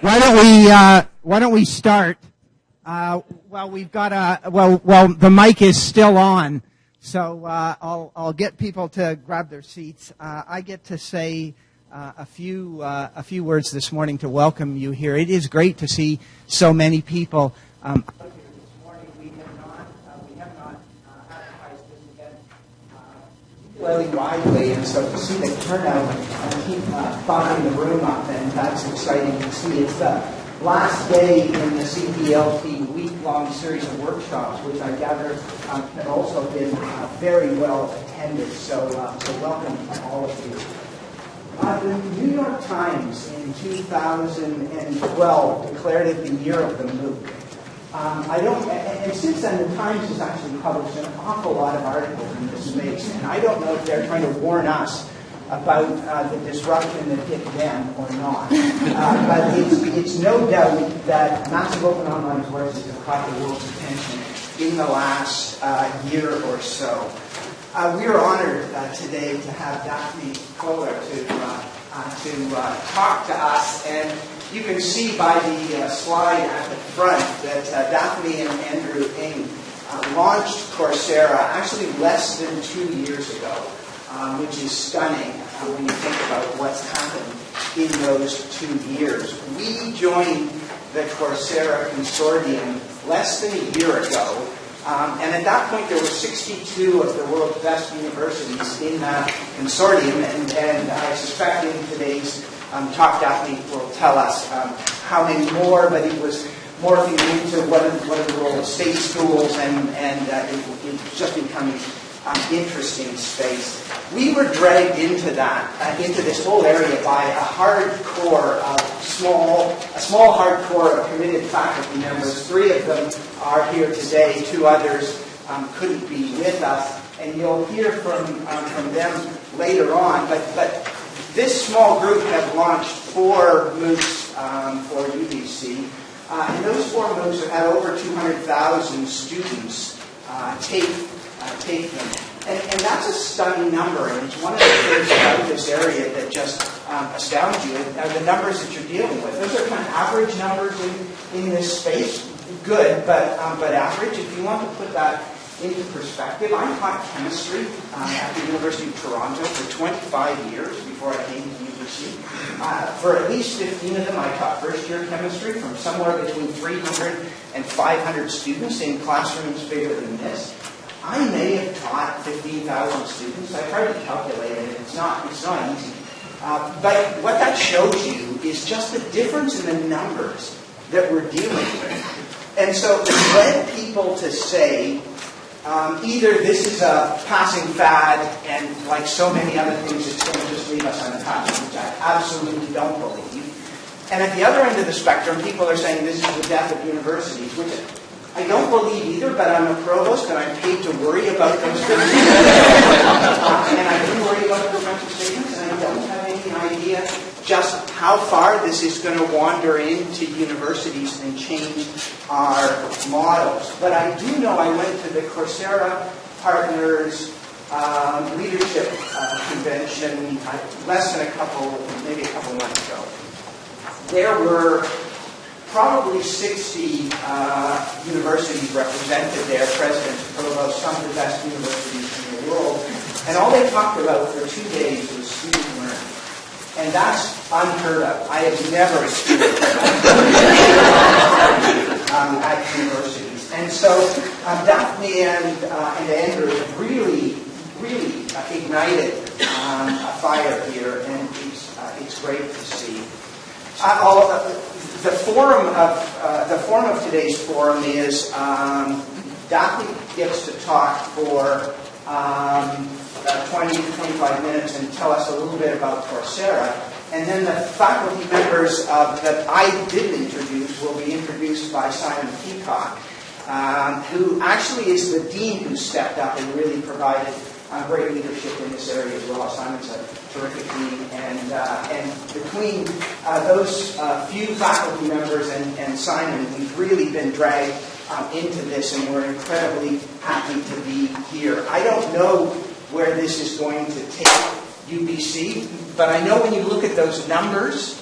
Why don't we start? Well, we've got the mic is still on, so I'll get people to grab their seats. I get to say a few words this morning to welcome you here. It is great to see so many people. This morning we have not advertised this event particularly widely, and so to see the turnout and keep bumping the room up, and that's exciting to see. It's the last day in the CPLT week-long series of workshops, which I gather have also been very well attended. So welcome to all of you. The New York Times in 2012 declared it the year of the MOOC. And since then the Times has actually published an awful lot of articles in this space, and I don't know if they're trying to warn us about the disruption that hit them or not. But it's no doubt that massive open online courses have caught the world's attention in the last year or so. We are honored today to have Daphne Kohler to talk to us, and you can see by the slide at the front that Daphne and Andrew Ng launched Coursera actually less than 2 years ago, which is stunning when you think about what's happened in those 2 years. We joined the Coursera consortium less than a year ago, and at that point there were 62 of the world's best universities in that consortium, and I suspect in today's talk Daphne will tell us how many more, but it was morphing into what are the role of state schools, and it's just becoming interesting space. We were dragged into this whole area by a small hardcore of committed faculty members. 3 of them are here today. 2 others couldn't be with us, and you'll hear from them later on. But this small group have launched 4 MOOCs for UBC, and those 4 MOOCs have had over 200,000 students take them. And that's a stunning number, and it's one of the things about this area that just astounds you, are the numbers that you're dealing with. Those are kind of average numbers in this space. Good, but average. If you want to put that into perspective, I taught chemistry at the University of Toronto for 25 years before I came to UBC. For at least 15 of them, I taught first-year chemistry from somewhere between 300 and 500 students in classrooms bigger than this. I may have taught 15,000 students. I tried to calculate it, and it's not easy. But what that shows you is just the difference in the numbers that we're dealing with. And so it led people to say, either this is a passing fad, and like so many other things, it's going to just leave us untouched, which I absolutely don't believe. And at the other end of the spectrum, people are saying this is the death of universities, which I don't believe either, but I'm a provost and I'm paid to worry about those things. And I do worry about those kinds of statements, and I don't have any idea just how far this is going to wander into universities and change our models. But I do know I went to the Coursera Partners Leadership Convention less than maybe a couple months ago. There were probably 60 universities represented there, presidents, provosts, some of the best universities in the world. And all they talked about for 2 days was student learning. And that's unheard of. I have never experienced that at universities. And so Daphne and Andrew have really ignited a fire here, and it's great to see. The form of today's forum is Daphne gets to talk for 20 to 25 minutes and tell us a little bit about Coursera. And then the faculty members that I didn't introduce will be introduced by Simon Peacock, who actually is the dean who stepped up and really provided great leadership in this area as well. Simon's a terrific dean, and between those few faculty members and Simon, we've really been dragged into this, and we're incredibly happy to be here. I don't know where this is going to take UBC, but I know when you look at those numbers,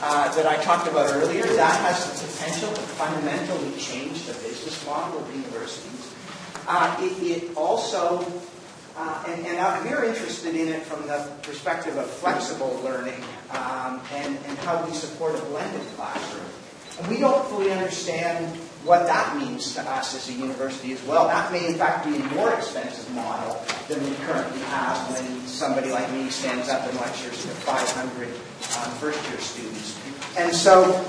that I talked about earlier, that has the potential to fundamentally change the business model of universities. It also, and we're interested in it from the perspective of flexible learning and how we support a blended classroom. And we don't fully understand what that means to us as a university as well. That may, in fact, be a more expensive model than we currently have when somebody like me stands up and lectures to 500 first-year students. And so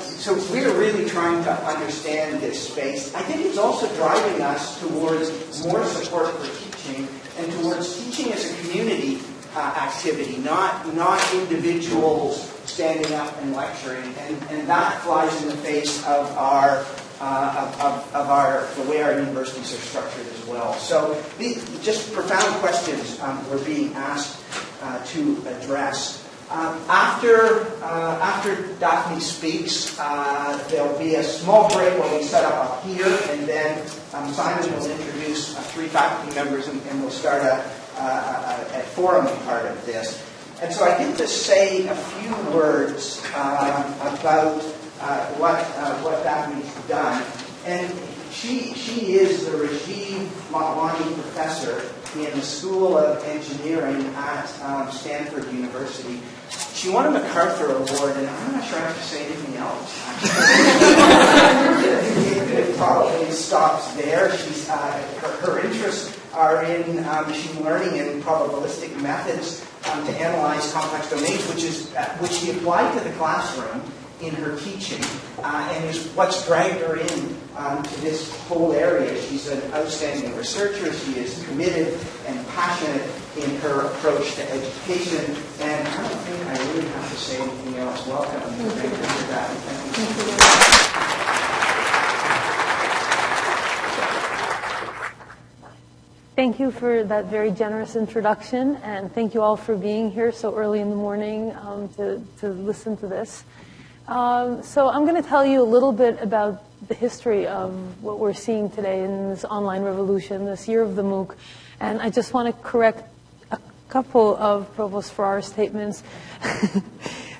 we're really trying to understand this space. I think it's also driving us towards more support for teaching and towards teaching as a community activity, not individuals standing up and lecturing, and that flies in the face of the way our universities are structured as well. So just profound questions we're being asked to address. After Daphne speaks, there'll be a small break where we set up here, and then Simon will introduce 3 faculty members, and we'll start a forum part of this. And so I get to say a few words about what Daphne's done. And she is the Rajiv Motwani Professor in the School of Engineering at Stanford University. She won a MacArthur Award, and I'm not sure I have to say anything else. It probably stops there. Her interests are in machine learning and probabilistic methods to analyze complex domains, which she applied to the classroom in her teaching, and is what's dragged her in to this whole area. She's an outstanding researcher. She is committed and passionate in her approach to education, and I don't think I really have to say anything else. Welcome. Thank you for that. Thank you. Thank you for that very generous introduction, and thank you all for being here so early in the morning to listen to this. So I'm going to tell you a little bit about the history of what we're seeing today in this online revolution, this year of the MOOC. And I just want to correct a couple of Provost Farrar's statements.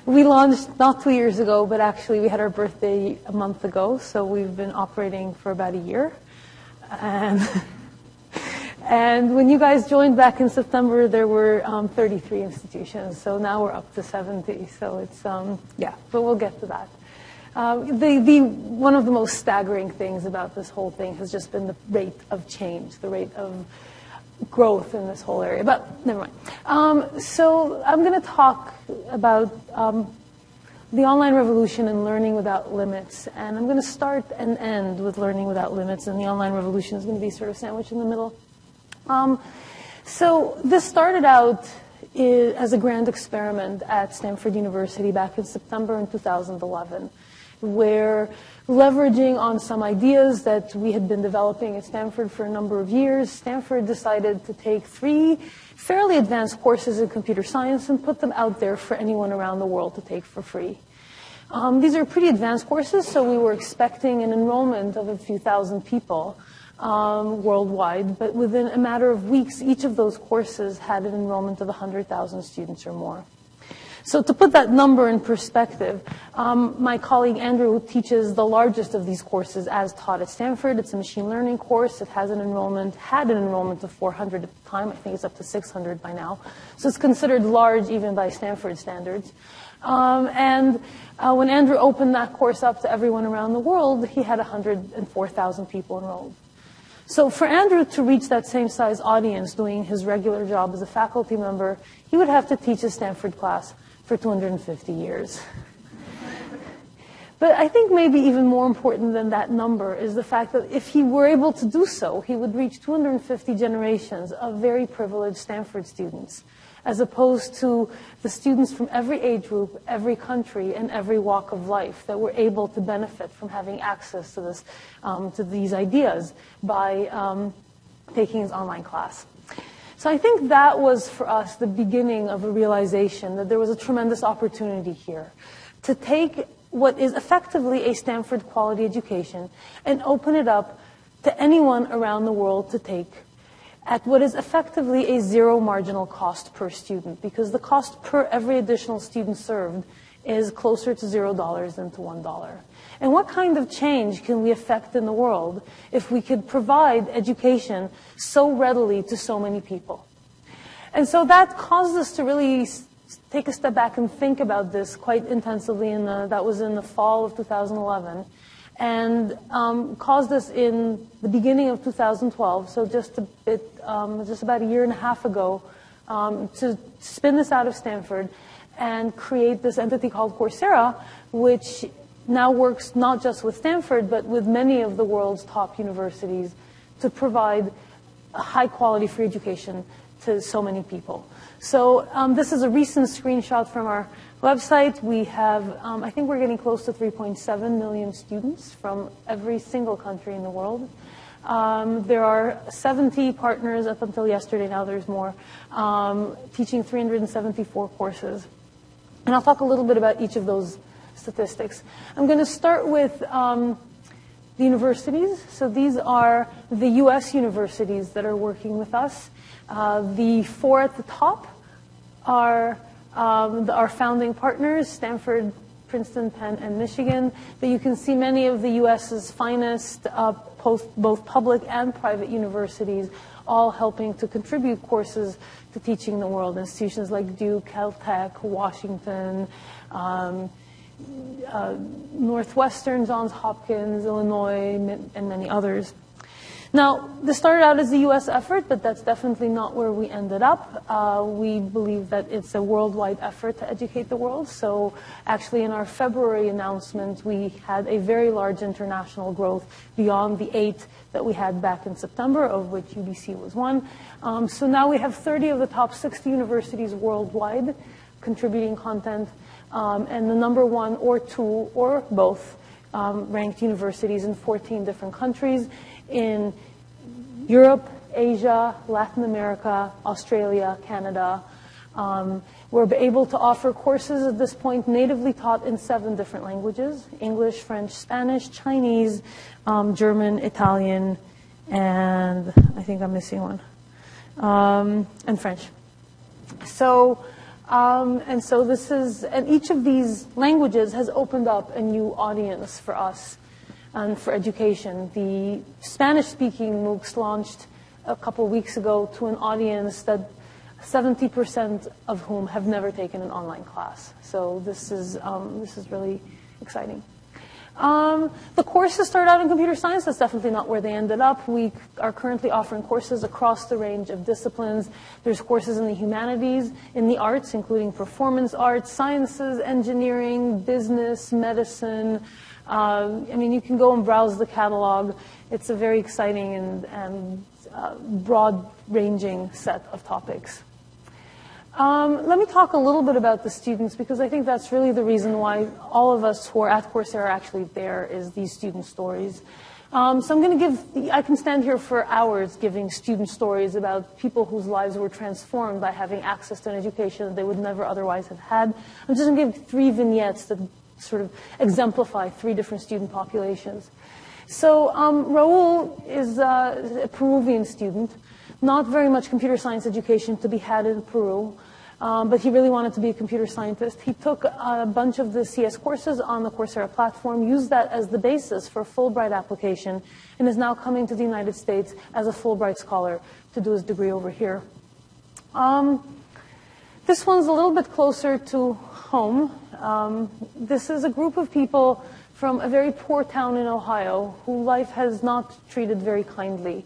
We launched not 2 years ago, but actually we had our birthday a month ago, so we've been operating for about a year. And when you guys joined back in September, there were 33 institutions. So now we're up to 70. So it's, but we'll get to that. One of the most staggering things about this whole thing has just been the rate of change, the rate of growth in this whole area. But never mind. So I'm going to talk about the online revolution and learning without limits. And I'm going to start and end with learning without limits. And the online revolution is going to be sort of sandwiched in the middle. So this started out as a grand experiment at Stanford University back in September in 2011, where leveraging on some ideas that we had been developing at Stanford for a number of years, Stanford decided to take 3 fairly advanced courses in computer science and put them out there for anyone around the world to take for free. These are pretty advanced courses, so we were expecting an enrollment of a few thousand people worldwide, but within a matter of weeks, each of those courses had an enrollment of 100,000 students or more. So to put that number in perspective, my colleague Andrew, who teaches the largest of these courses as taught at Stanford, it's a machine learning course. It has had an enrollment of 400 at the time. I think it's up to 600 by now. So it's considered large even by Stanford standards. And when Andrew opened that course up to everyone around the world, he had 104,000 people enrolled. So for Andrew to reach that same size audience doing his regular job as a faculty member, he would have to teach a Stanford class for 250 years. But I think maybe even more important than that number is the fact that if he were able to do so, he would reach 250 generations of very privileged Stanford students, as opposed to the students from every age group, every country, and every walk of life that were able to benefit from having access to this, to these ideas by taking his online class. So I think that was, for us, the beginning of a realization that there was a tremendous opportunity here to take what is effectively a Stanford quality education and open it up to anyone around the world to take at what is effectively a zero marginal cost per student, because the cost per every additional student served is closer to $0 than to $1. And what kind of change can we affect in the world if we could provide education so readily to so many people? And so that caused us to really take a step back and think about this quite intensively. That was in the fall of 2011, and caused us in the beginning of 2012, so just about a year and a half ago, to spin this out of Stanford and create this entity called Coursera, which now works not just with Stanford, but with many of the world's top universities to provide a high-quality free education to so many people. So this is a recent screenshot from our website. We have, I think we're getting close to 3.7 million students from every single country in the world. There are 70 partners up until yesterday. Now there's more, teaching 374 courses. And I'll talk a little bit about each of those statistics. I'm going to start with the universities. So these are the U.S. universities that are working with us. The four at the top are our founding partners, Stanford, Princeton, Penn, and Michigan. But you can see many of the U.S.'s finest, both public and private universities, all helping to contribute courses to teaching the world. Institutions like Duke, Caltech, Washington, Northwestern, Johns Hopkins, Illinois, and many others. Now, this started out as a U.S. effort, but that's definitely not where we ended up. We believe that it's a worldwide effort to educate the world. So actually, in our February announcement, we had a very large international growth beyond the 8 that we had back in September, of which UBC was one. So now we have 30 of the top 60 universities worldwide contributing content, and the number 1 or 2 or both ranked universities in 14 different countries in Europe, Asia, Latin America, Australia, Canada. We're able to offer courses at this point natively taught in 7 different languages: English, French, Spanish, Chinese, German, Italian, and I think I'm missing one, and French. So, and each of these languages has opened up a new audience for us and for education. The Spanish-speaking MOOCs launched a couple of weeks ago to an audience that 70% of whom have never taken an online class. So this is really exciting. The courses started out in computer science. That's definitely not where they ended up. We are currently offering courses across the range of disciplines. There's courses in the humanities, in the arts, including performance arts, sciences, engineering, business, medicine. I mean, you can go and browse the catalog. It's a very exciting and broad-ranging set of topics. Let me talk a little bit about the students, because I think that's really the reason why all of us who are at Coursera are actually there, is these student stories. So I'm going to I can stand here for hours giving student stories about people whose lives were transformed by having access to an education that they would never otherwise have had. I'm just going to give 3 vignettes that sort of exemplify 3 different student populations. So Raul is a Peruvian student. Not very much computer science education to be had in Peru, but he really wanted to be a computer scientist. He took a bunch of the CS courses on the Coursera platform, used that as the basis for a Fulbright application, and is now coming to the United States as a Fulbright scholar to do his degree over here. This one's a little bit closer to home. This is a group of people from a very poor town in Ohio who life has not treated very kindly.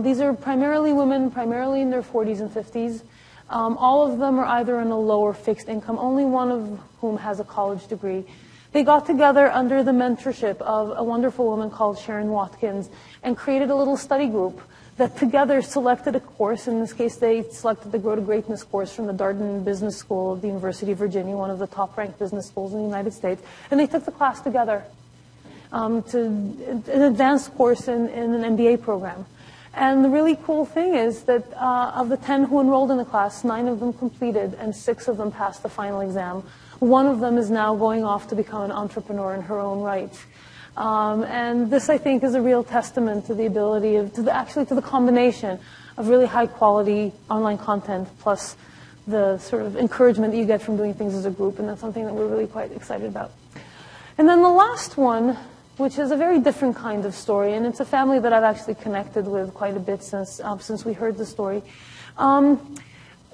These are primarily women, primarily in their 40s and 50s. All of them are either in a low or fixed income, only one of whom has a college degree. They got together under the mentorship of a wonderful woman called Sharon Watkins and created a little study group that together selected a course. In this case, they selected the Grow to Greatness course from the Darden Business School of the University of Virginia, one of the top-ranked business schools in the United States. And they took the class together to an advanced course in an MBA program. And the really cool thing is that of the 10 who enrolled in the class, 9 of them completed and 6 of them passed the final exam. One of them is now going off to become an entrepreneur in her own right. And this, I think, is a real testament to the ability of, to the combination of really high quality online content plus the sort of encouragement that you get from doing things as a group, and that's something that we're really quite excited about. And then the last one, which is a very different kind of story, and it's a family that I've actually connected with quite a bit since we heard the story.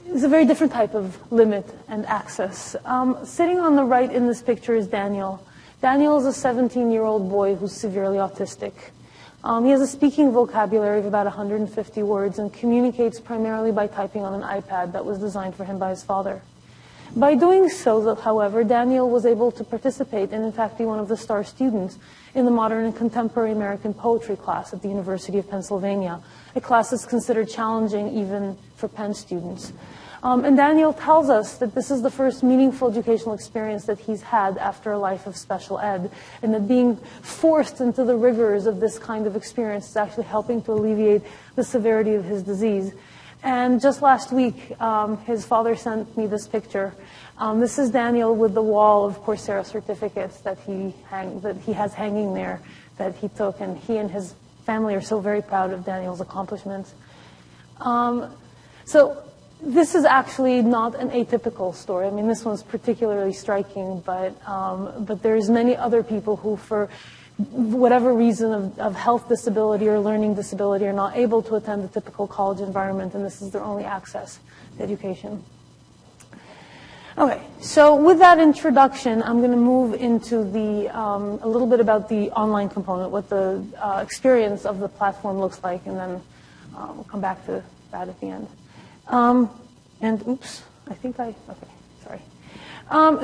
It's a very different type of limit and access. Sitting on the right in this picture is Daniel. Daniel is a 17-year-old boy who's severely autistic. He has a speaking vocabulary of about 150 words and communicates primarily by typing on an iPad that was designed for him by his father. By doing so, however, Daniel was able to participate and, in fact, be one of the star students in the Modern and Contemporary American Poetry class at the University of Pennsylvania, a class that's considered challenging even for Penn students. And Daniel tells us that this is the first meaningful educational experience that he's had after a life of special ed, and that being forced into the rigors of this kind of experience is actually helping to alleviate the severity of his disease. And just last week, his father sent me this picture. This is Daniel with the wall of Coursera certificates that he has hanging there that he took, and he and his family are so very proud of Daniel's accomplishments. So this is actually not an atypical story. I mean, this one's particularly striking, but there's many other people who, for whatever reason of health disability or learning disability, are not able to attend the typical college environment, and this is their only access to education. Okay, so with that introduction, I'm going to move into a little bit about the online component, what the experience of the platform looks like, and then we'll come back to that at the end. Okay, sorry.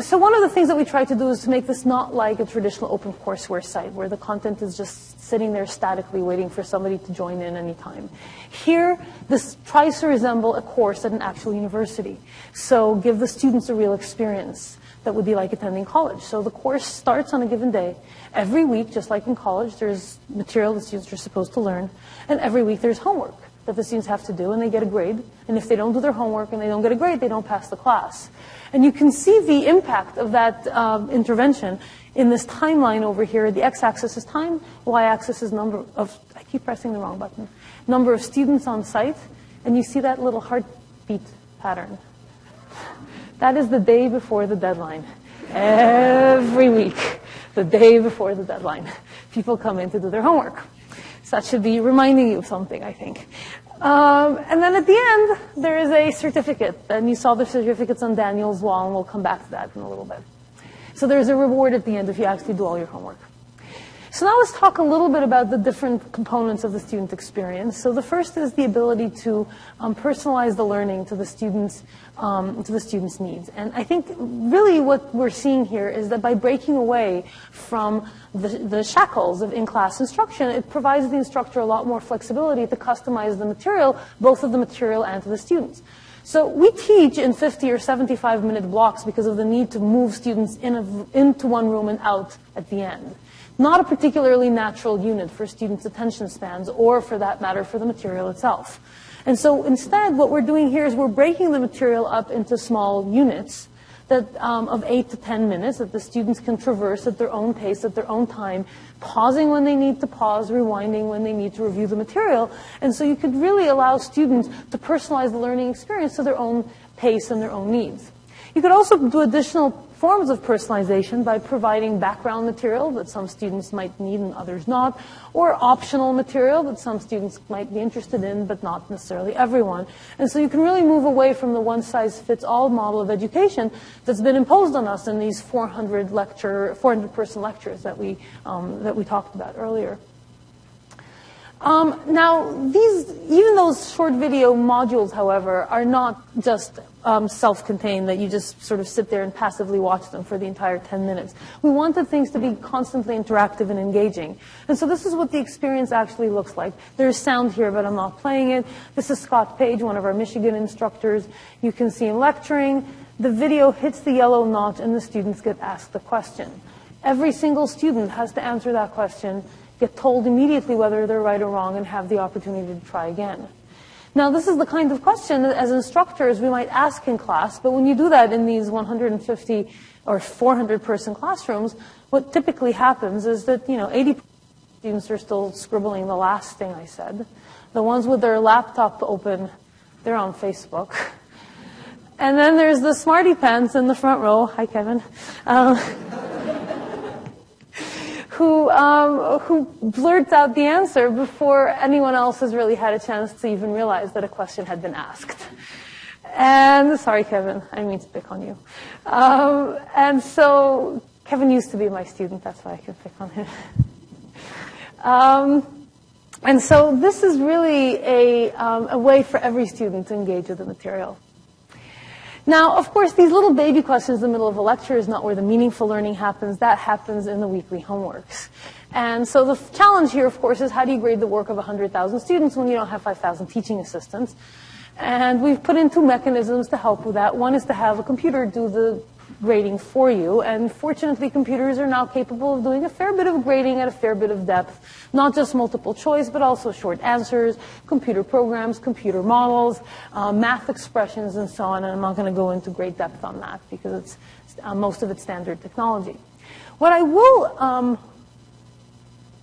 So one of the things that we try to do is to make this not like a traditional open courseware site where the content is just sitting there statically waiting for somebody to join in anytime. Here, this tries to resemble a course at an actual university. So give the students a real experience that would be like attending college. So the course starts on a given day. Every week, just like in college, there's material the students are supposed to learn. And every week there's homework that the students have to do, and they get a grade. And if they don't do their homework and they don't get a grade, they don't pass the class. And you can see the impact of that intervention in this timeline over here. The x-axis is time, y-axis is number of, I keep pressing the wrong button, number of students on site, and you see that little heartbeat pattern. That is the day before the deadline. Every week, the day before the deadline, people come in to do their homework. So that should be reminding you of something, I think. And then at the end, there is a certificate. And you saw the certificates on Daniel's wall, and we'll come back to that in a little bit. So there's a reward at the end if you actually do all your homework. So now let's talk a little bit about the different components of the student experience. So the first is the ability to personalize the learning to the students' needs. And I think really what we're seeing here is that by breaking away from the shackles of in-class instruction, it provides the instructor a lot more flexibility to customize the material, both of the material and to the students. So we teach in 50 or 75-minute blocks because of the need to move students into one room and out at the end. Not a particularly natural unit for students' attention spans, or for that matter, for the material itself. And so instead, what we're doing here is we're breaking the material up into small units that, of 8 to 10 minutes that the students can traverse at their own pace, at their own time, pausing when they need to pause, rewinding when they need to review the material. And so you could really allow students to personalize the learning experience to their own pace and their own needs. You could also do additional forms of personalization by providing background material that some students might need and others not, or optional material that some students might be interested in, but not necessarily everyone. And so you can really move away from the one-size-fits-all model of education that's been imposed on us in these 400-person lectures that we talked about earlier. Now, even those short video modules, however, are not just self-contained, that you just sort of sit there and passively watch them for the entire 10 minutes. We wanted things to be constantly interactive and engaging. And so this is what the experience actually looks like. There's sound here, but I'm not playing it. This is Scott Page, one of our Michigan instructors. You can see him lecturing. The video hits the yellow notch, and the students get asked a question. Every single student has to answer that question, get told immediately whether they're right or wrong, and have the opportunity to try again. Now, this is the kind of question that as instructors we might ask in class, but when you do that in these 150 or 400-person classrooms, what typically happens is that, 80% of students are still scribbling the last thing I said. The ones with their laptop open, they're on Facebook. And then there's the smarty pants in the front row. Hi, Kevin. Who blurts out the answer before anyone else has really had a chance to even realize that a question had been asked. And sorry, Kevin, I didn't mean to pick on you. And so Kevin used to be my student, that's why I can pick on him. And so this is really a way for every student to engage with the material. Now, of course, these little baby questions in the middle of a lecture is not where the meaningful learning happens. That happens in the weekly homeworks. And so the challenge here, of course, is how do you grade the work of 100,000 students when you don't have 5,000 teaching assistants? And we've put in two mechanisms to help with that. One is to have a computer do the grading for you, and fortunately computers are now capable of doing a fair bit of grading at a fair bit of depth, not just multiple choice, but also short answers, computer programs, computer models, math expressions, and so on, and I'm not going to go into great depth on that because it's most of it's standard technology. What I will,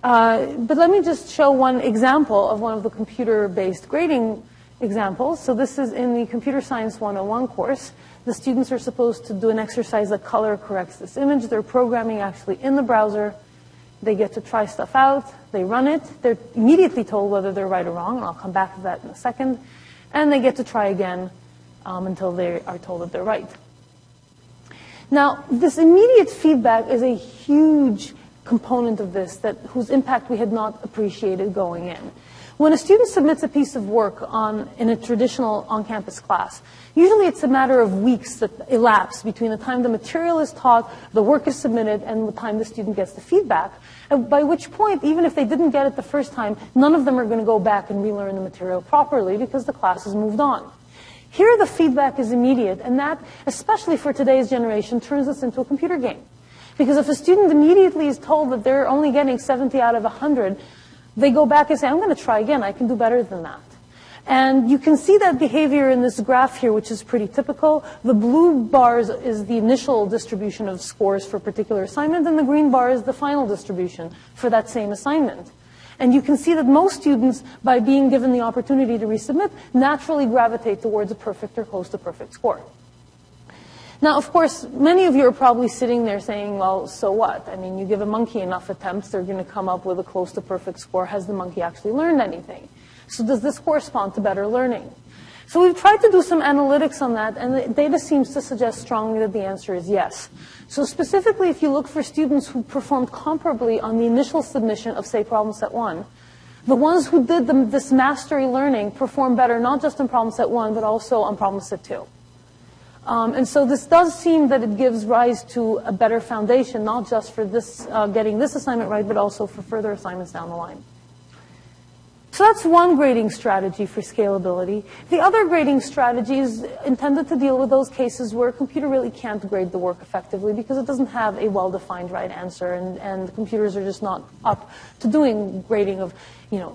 but let me just show one example of one of the computer-based grading examples. So this is in the Computer Science 101 course. The students are supposed to do an exercise that color corrects this image. They're programming actually in the browser. They get to try stuff out. They run it. They're immediately told whether they're right or wrong, and I'll come back to that in a second. And they get to try again until they are told that they're right. Now, this immediate feedback is a huge component of this whose impact we had not appreciated going in. When a student submits a piece of work in a traditional on-campus class, usually it's a matter of weeks that elapse between the time the material is taught, the work is submitted, and the time the student gets the feedback, by which point, even if they didn't get it the first time, none of them are going to go back and relearn the material properly because the class has moved on. Here the feedback is immediate, and that, especially for today's generation, turns this into a computer game. Because if a student immediately is told that they're only getting 70 out of 100, they go back and say, I'm going to try again. I can do better than that. And you can see that behavior in this graph here, which is pretty typical. The blue bars is the initial distribution of scores for a particular assignment, and the green bar is the final distribution for that same assignment. And you can see that most students, by being given the opportunity to resubmit, naturally gravitate towards a perfect or close to perfect score. Now, of course, many of you are probably sitting there saying, well, so what? I mean, you give a monkey enough attempts, they're going to come up with a close to perfect score. Has the monkey actually learned anything? So does this correspond to better learning? So we've tried to do some analytics on that, and the data seems to suggest strongly that the answer is yes. So specifically, if you look for students who performed comparably on the initial submission of, say, problem set 1, the ones who did this mastery learning perform better, not just on problem set 1, but also on problem set 2. And so this does seem that it gives rise to a better foundation, not just for this, getting this assignment right, but also for further assignments down the line. So that's one grading strategy for scalability. The other grading strategy is intended to deal with those cases where a computer really can't grade the work effectively because it doesn't have a well-defined right answer, and computers are just not up to doing grading of,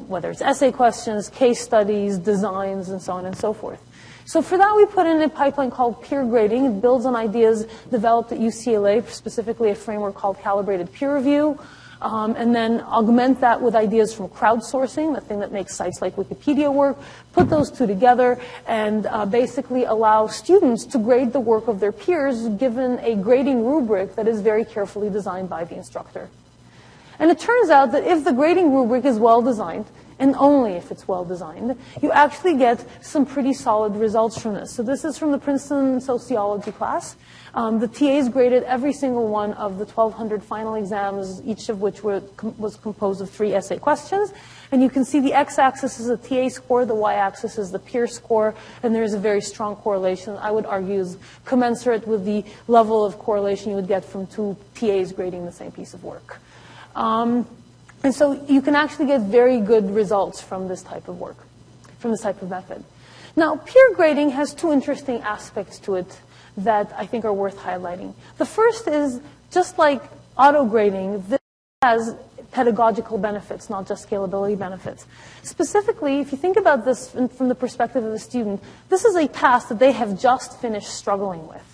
whether it's essay questions, case studies, designs, and so on and so forth. So for that, we put in a pipeline called peer grading. It builds on ideas developed at UCLA, specifically a framework called calibrated peer review, and then augment that with ideas from crowdsourcing, the thing that makes sites like Wikipedia work, put those two together, and basically allow students to grade the work of their peers given a grading rubric that is very carefully designed by the instructor. And it turns out that if the grading rubric is well designed, and only if it's well designed, you actually get some pretty solid results from this. So this is from the Princeton sociology class. The TAs graded every single one of the 1,200 final exams, each of which was composed of 3 essay questions. And you can see the x-axis is the TA score, the y-axis is the peer score, and there's a very strong correlation. I would argue is commensurate with the level of correlation you would get from 2 TAs grading the same piece of work. And so you can actually get very good results from this type of work, from this type of method. Now, peer grading has 2 interesting aspects to it that I think are worth highlighting. The first is, just like auto grading, this has pedagogical benefits, not just scalability benefits. Specifically, if you think about this from the perspective of the student, this is a task that they have just finished struggling with.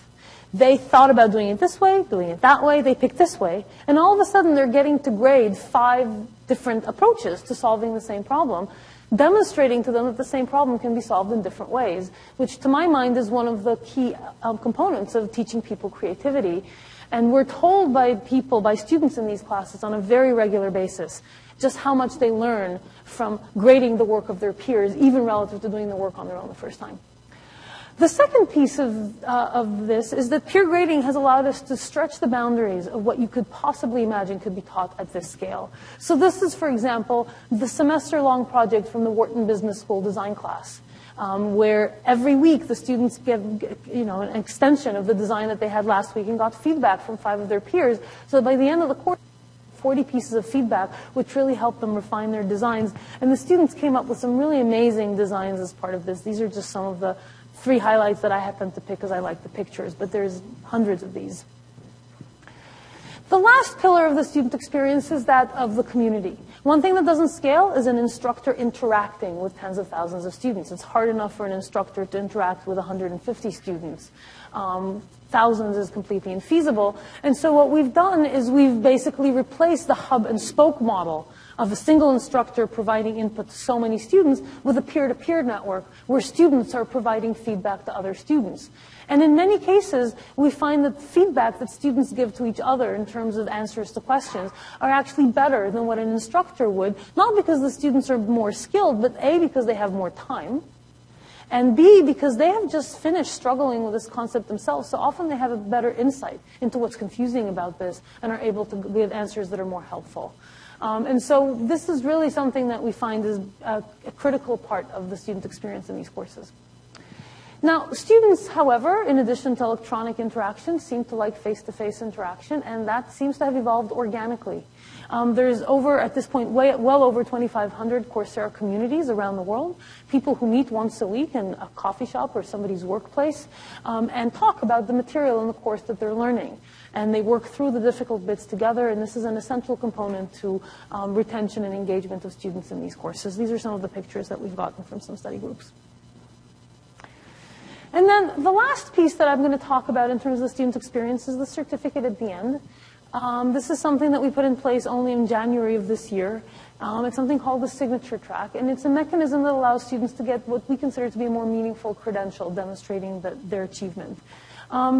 They thought about doing it this way, doing it that way, they picked this way, and all of a sudden they're getting to grade 5 different approaches to solving the same problem, demonstrating to them that the same problem can be solved in different ways, which to my mind is one of the key components of teaching people creativity. And we're told by students in these classes on a very regular basis, just how much they learn from grading the work of their peers, even relative to doing the work on their own the first time. The second piece of this is that peer grading has allowed us to stretch the boundaries of what you could possibly imagine could be taught at this scale. So this is, for example, the semester-long project from the Wharton Business School design class, where every week the students get an extension of the design that they had last week and got feedback from 5 of their peers. So by the end of the course, 40 pieces of feedback, which really helped them refine their designs. And the students came up with some really amazing designs as part of this. These are just some of the 3 highlights that I happened to pick because I like the pictures, but there's hundreds of these. The last pillar of the student experience is that of the community. One thing that doesn't scale is an instructor interacting with tens of thousands of students. It's hard enough for an instructor to interact with 150 students. Thousands is completely infeasible. And so what we've done is we've basically replaced the hub and spoke model of a single instructor providing input to so many students with a peer-to-peer network where students are providing feedback to other students. And in many cases, we find that feedback that students give to each other in terms of answers to questions are actually better than what an instructor would, not because the students are more skilled, but A, because they have more time, and B, because they have just finished struggling with this concept themselves, so often they have a better insight into what's confusing about this and are able to give answers that are more helpful. And so this is really something that we find is a critical part of the student experience in these courses. Now, students, however, in addition to electronic interaction, seem to like face-to-face interaction, and that seems to have evolved organically. There's at this point, well over 2,500 Coursera communities around the world, people who meet once a week in a coffee shop or somebody's workplace and talk about the material in the course that they're learning. And they work through the difficult bits together, and this is an essential component to retention and engagement of students in these courses. These are some of the pictures that we've gotten from some study groups. And then the last piece that I'm going to talk about in terms of the student experience is the certificate at the end. This is something that we put in place only in January of this year. It's something called the signature track, and it's a mechanism that allows students to get what we consider to be a more meaningful credential demonstrating their achievement.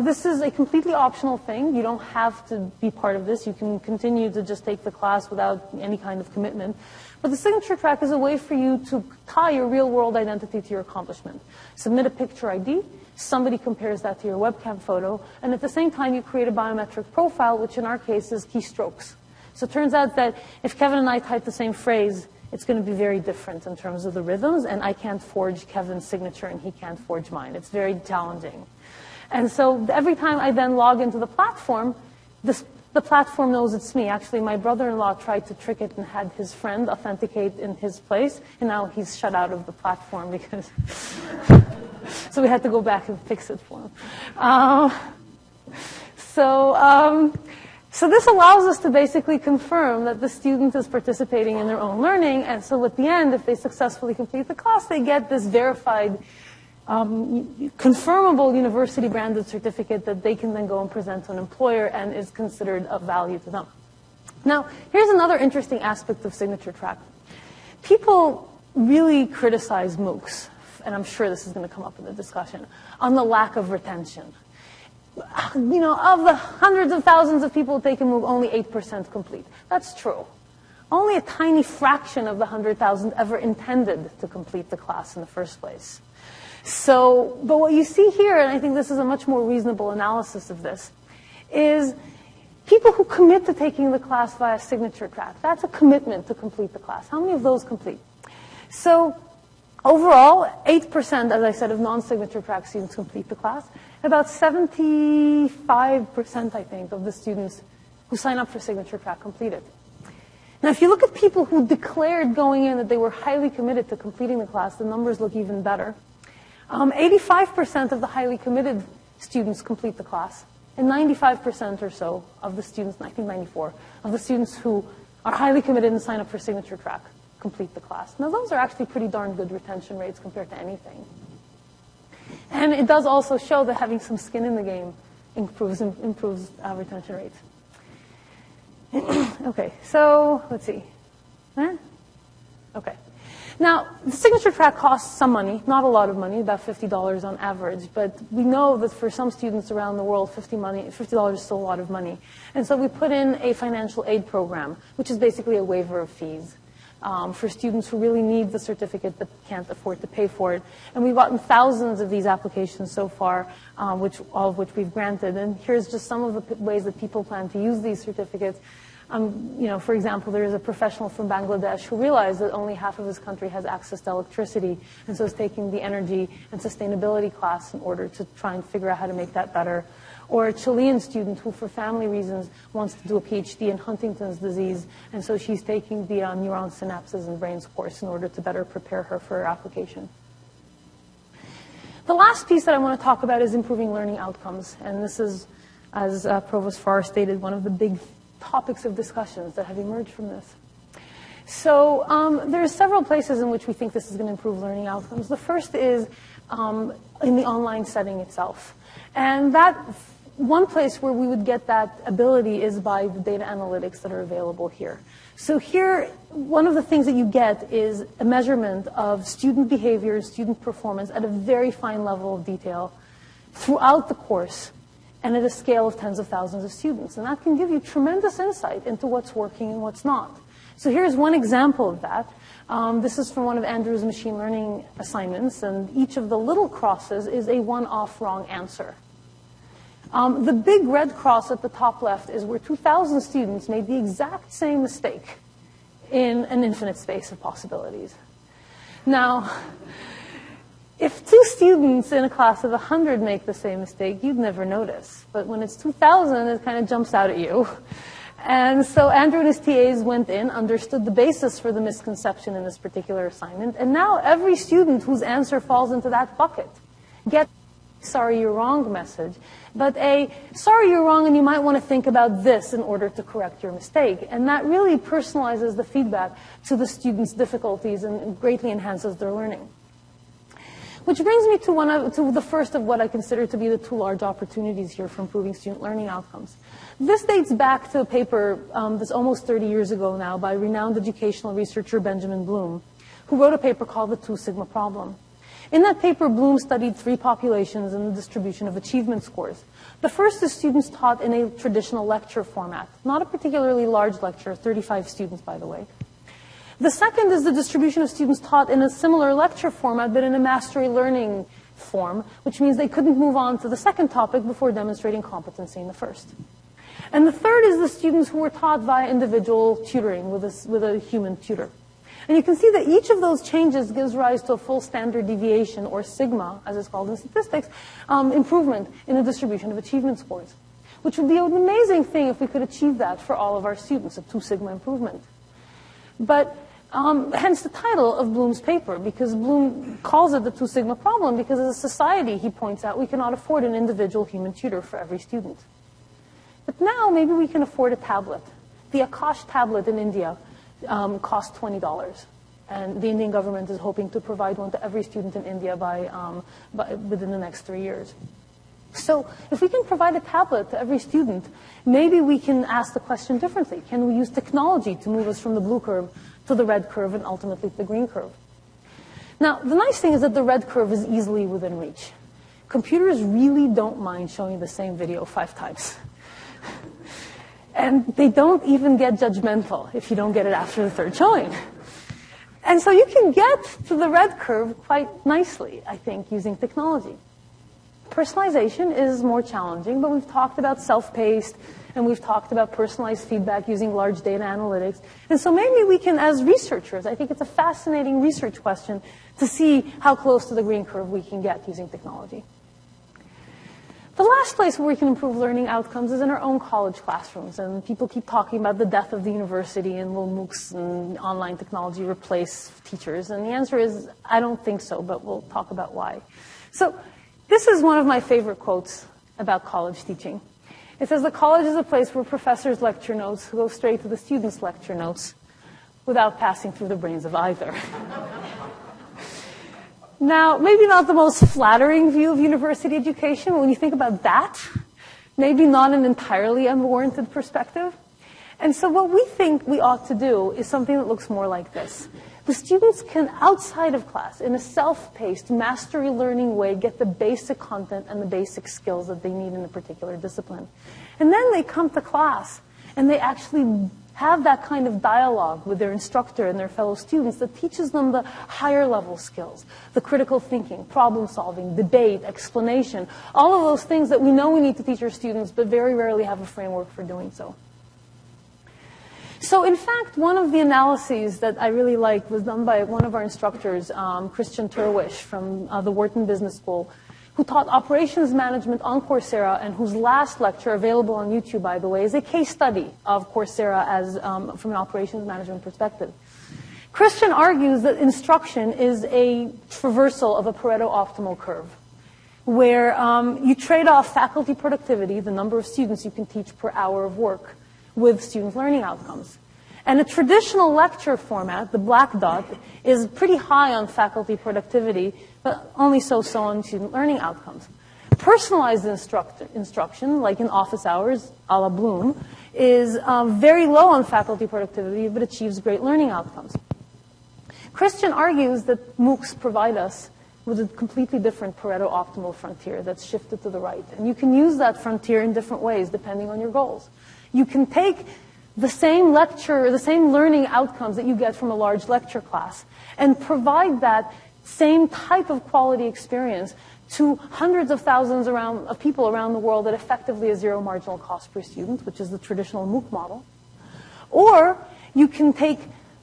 This is a completely optional thing. You don't have to be part of this. You can continue to just take the class without any kind of commitment. But the signature track is a way for you to tie your real-world identity to your accomplishment. Submit a picture ID. Somebody compares that to your webcam photo. And at the same time, you create a biometric profile, which in our case is keystrokes. So it turns out that if Kevin and I type the same phrase, it's going to be very different in terms of the rhythms. And I can't forge Kevin's signature, and he can't forge mine. It's very challenging. And so every time I then log into the platform, the platform knows it's me. Actually, my brother-in-law tried to trick it and had his friend authenticate in his place, and now he's shut out of the platform because... So we had to go back and fix it for him. So this allows us to basically confirm that the student is participating in their own learning, and so at the end, if they successfully complete the class, they get this verified confirmable university-branded certificate that they can then go and present to an employer and is considered of value to them. Now, here's another interesting aspect of signature track. People really criticize MOOCs, and I'm sure this is going to come up in the discussion, on the lack of retention. You know, of the hundreds of thousands of people who take a MOOC, only 8% complete. That's true. Only a tiny fraction of the 100,000 ever intended to complete the class in the first place. So, but what you see here, and I think this is a much more reasonable analysis of this, is people who commit to taking the class via signature track. That's a commitment to complete the class. How many of those complete? So, overall, 8%, as I said, of non-signature track students complete the class. About 75%, I think, of the students who sign up for signature track complete it. Now, if you look at people who declared going in that they were highly committed to completing the class, the numbers look even better. 85% of the highly committed students complete the class, and 95% or so of the students, I think 94, of the students who are highly committed and sign up for signature track complete the class. Now, those are actually pretty darn good retention rates compared to anything. And it does also show that having some skin in the game improves retention rates. Okay, so let's see. Okay. Now, the signature track costs some money, not a lot of money, about $50 on average, but we know that for some students around the world, $50 is still a lot of money. And so we put in a financial aid program, which is basically a waiver of fees for students who really need the certificate but can't afford to pay for it. And we've gotten thousands of these applications so far, all of which we've granted. And here's just some of the ways that people plan to use these certificates. For example, there is a professional from Bangladesh who realized that only half of his country has access to electricity, and so is taking the energy and sustainability class in order to try and figure out how to make that better. Or a Chilean student who, for family reasons, wants to do a PhD in Huntington's disease, and so she's taking the neuron synapses and brains course in order to better prepare her for her application. The last piece that I want to talk about is improving learning outcomes, and this is, as Provost Farrar stated, one of the big topics of discussions that have emerged from this. So there are several places in which we think this is going to improve learning outcomes. The first is in the online setting itself. And that one place where we would get that ability is by the data analytics that are available here. So here, one of the things that you get is a measurement of student behavior, student performance at a very fine level of detail throughout the course, and at a scale of tens of thousands of students. And that can give you tremendous insight into what's working and what's not. So here's one example of that. This is from one of Andrew's machine learning assignments, and each of the little crosses is a one-off wrong answer. The big red cross at the top left is where 2,000 students made the exact same mistake in an infinite space of possibilities. Now, if 2 students in a class of 100 make the same mistake, you'd never notice. But when it's 2,000, it kind of jumps out at you. And so Andrew and his TAs went in, understood the basis for the misconception in this particular assignment, and now every student whose answer falls into that bucket gets a sorry you're wrong message, but a sorry you're wrong and you might want to think about this in order to correct your mistake. And that really personalizes the feedback to the students' difficulties and greatly enhances their learning. Which brings me to the first of what I consider to be the 2 large opportunities here for improving student learning outcomes. This dates back to a paper that's almost 30 years ago now by renowned educational researcher Benjamin Bloom, who wrote a paper called the 2 Sigma Problem. In that paper, Bloom studied 3 populations and the distribution of achievement scores. The first is students taught in a traditional lecture format, not a particularly large lecture, 35 students, by the way. The second is the distribution of students taught in a similar lecture format, but in a mastery learning form, which means they couldn't move on to the second topic before demonstrating competency in the first. And the third is the students who were taught via individual tutoring with a human tutor. And you can see that each of those changes gives rise to a full standard deviation, or sigma, as it's called in statistics, improvement in the distribution of achievement scores, which would be an amazing thing if we could achieve that for all of our students, a 2 sigma improvement. But hence the title of Bloom's paper, because Bloom calls it the 2 sigma problem, because as a society, he points out, we cannot afford an individual human tutor for every student. But now maybe we can afford a tablet. The Akash tablet in India costs $20, and the Indian government is hoping to provide one to every student in India within the next 3 years. So if we can provide a tablet to every student, maybe we can ask the question differently. Can we use technology to move us from the blue curve to the red curve and ultimately to the green curve? Now, the nice thing is that the red curve is easily within reach. Computers really don't mind showing the same video 5 times. And they don't even get judgmental if you don't get it after the 3rd showing. And so you can get to the red curve quite nicely, I think, using technology. Personalization is more challenging, but we've talked about self-paced, and we've talked about personalized feedback using large data analytics. And so maybe we can, as researchers, I think it's a fascinating research question to see how close to the green curve we can get using technology. The last place where we can improve learning outcomes is in our own college classrooms. And people keep talking about the death of the university and will MOOCs and online technology replace teachers? And the answer is, I don't think so, but we'll talk about why. So this is one of my favorite quotes about college teaching. It says, the college is a place where professors' lecture notes go straight to the students' lecture notes without passing through the brains of either. Now, maybe not the most flattering view of university education, but when you think about that, maybe not an entirely unwarranted perspective. And so what we think we ought to do is something that looks more like this. The students can, outside of class, in a self-paced, mastery learning way, get the basic content and the basic skills that they need in a particular discipline. And then they come to class, and they actually have that kind of dialogue with their instructor and their fellow students that teaches them the higher level skills, the critical thinking, problem solving, debate, explanation, all of those things that we know we need to teach our students, but very rarely have a framework for doing so. So in fact, one of the analyses that I really liked was done by one of our instructors, Christian Turwish from the Wharton Business School, who taught operations management on Coursera and whose last lecture, available on YouTube, by the way, is a case study of Coursera as, from an operations management perspective. Christian argues that instruction is a traversal of a Pareto optimal curve, where you trade off faculty productivity, the number of students you can teach per hour of work, with student learning outcomes. And a traditional lecture format, the black dot, is pretty high on faculty productivity, but only so-so on student learning outcomes. Personalized instruction, like in office hours, a la Bloom, is very low on faculty productivity, but achieves great learning outcomes. Christian argues that MOOCs provide us with a completely different Pareto optimal frontier that's shifted to the right. And you can use that frontier in different ways, depending on your goals. You can take the same lecture, the same learning outcomes that you get from a large lecture class, and provide that same type of quality experience to hundreds of thousands of people around the world at effectively a zero marginal cost per student, which is the traditional MOOC model. Or you can take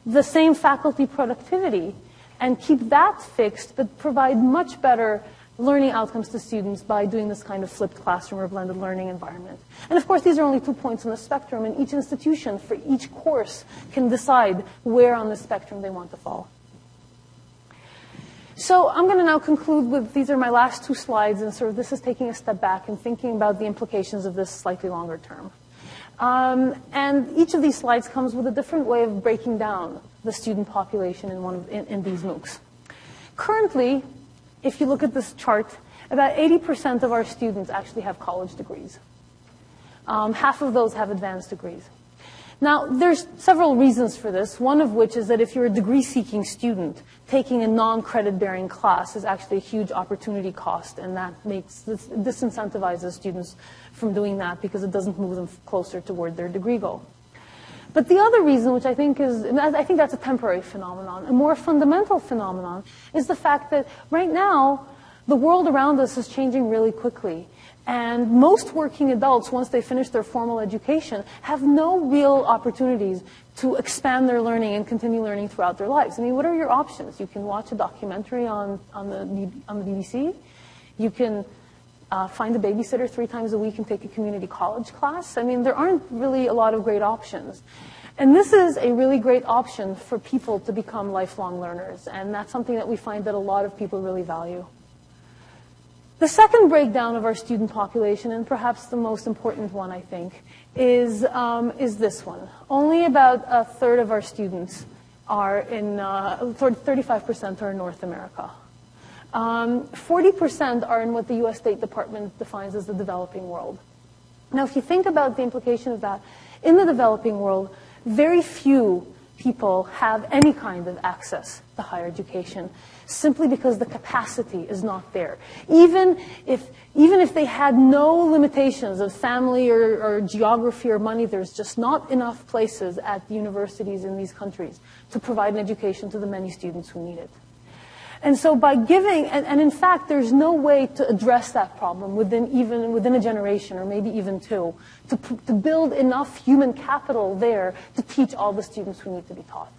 the same faculty productivity and keep that fixed, but provide much better learning outcomes to students by doing this kind of flipped classroom or blended learning environment. And of course, these are only 2 points on the spectrum, and each institution for each course can decide where on the spectrum they want to fall. So I'm going to now conclude with, these are my last 2 slides, and sort of this is taking a step back and thinking about the implications of this slightly longer term. And each of these slides comes with a different way of breaking down the student population in these MOOCs. Currently, if you look at this chart, about 80% of our students actually have college degrees. Half of those have advanced degrees. Now, there's several reasons for this, one of which is that if you're a degree-seeking student, taking a non-credit-bearing class is actually a huge opportunity cost, and that disincentivizes students from doing that because it doesn't move them closer toward their degree goal. But the other reason, which I think that's a temporary phenomenon, a more fundamental phenomenon, is the fact that right now, the world around us is changing really quickly. And most working adults, once they finish their formal education, have no real opportunities to expand their learning and continue learning throughout their lives. I mean, what are your options? You can watch a documentary on the BBC. You can find a babysitter 3 times a week and take a community college class. I mean, there aren't really a lot of great options. And this is a really great option for people to become lifelong learners. And that's something that we find that a lot of people really value. The second breakdown of our student population, and perhaps the most important one, I think, is this one. Only about a third of our students are 35% are in North America. 40% are in what the U.S. State Department defines as the developing world. Now, if you think about the implication of that, in the developing world, very few people have any kind of access to higher education, simply because the capacity is not there. Even if they had no limitations of family or geography or money, there's just not enough places at universities in these countries to provide an education to the many students who need it. And so by giving, and in fact, there's no way to address that problem within a generation or maybe even 2, to build enough human capital there to teach all the students who need to be taught.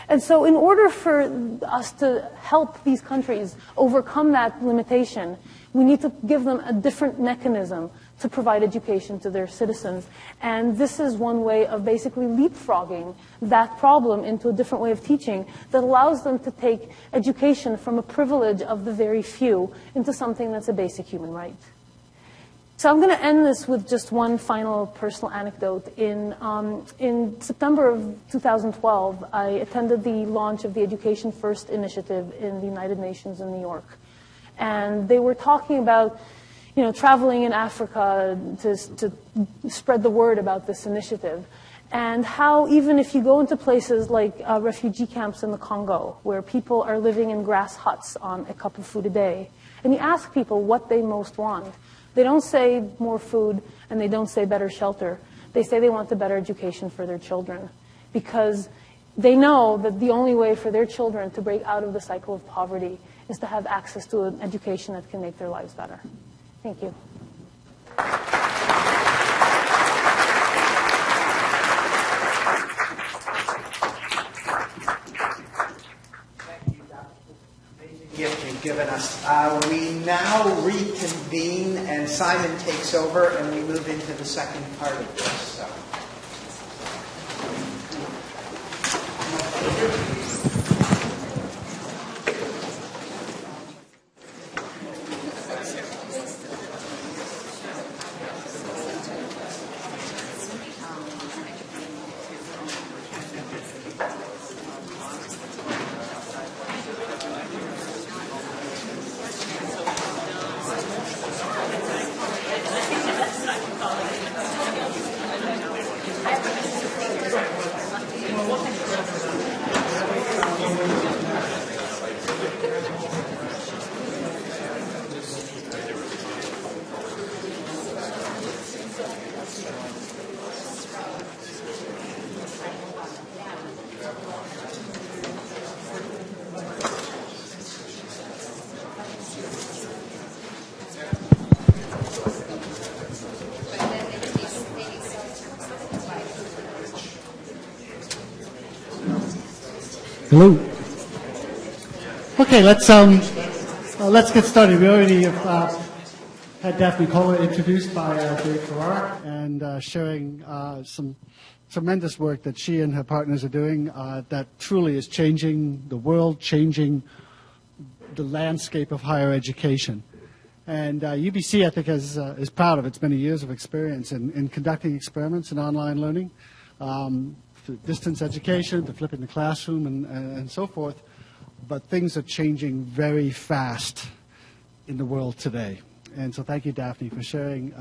And so in order for us to help these countries overcome that limitation, we need to give them a different mechanism to provide education to their citizens. And this is one way of basically leapfrogging that problem into a different way of teaching that allows them to take education from a privilege of the very few into something that's a basic human right. So I'm going to end this with just one final personal anecdote. In September of 2012, I attended the launch of the Education First initiative in the United Nations in New York. And they were talking about, traveling in Africa to spread the word about this initiative. And how even if you go into places like refugee camps in the Congo, where people are living in grass huts on a cup of food a day, and you ask people what they most want, they don't say more food and they don't say better shelter. They say they want a better education for their children, because they know that the only way for their children to break out of the cycle of poverty is to have access to an education that can make their lives better. Thank you. Gift you've given us. We now reconvene, and Simon takes over, and we move into the second part of this. So. Hello. Okay, let's get started. We already have had Daphne Kohler introduced by Dave Farrar and sharing some tremendous work that she and her partners are doing that truly is changing the world, changing the landscape of higher education. And UBC, I think, is proud of its many years of experience in conducting experiments in online learning. Distance education, the flipping the classroom, and so forth. But things are changing very fast in the world today. And so thank you, Daphne, for sharing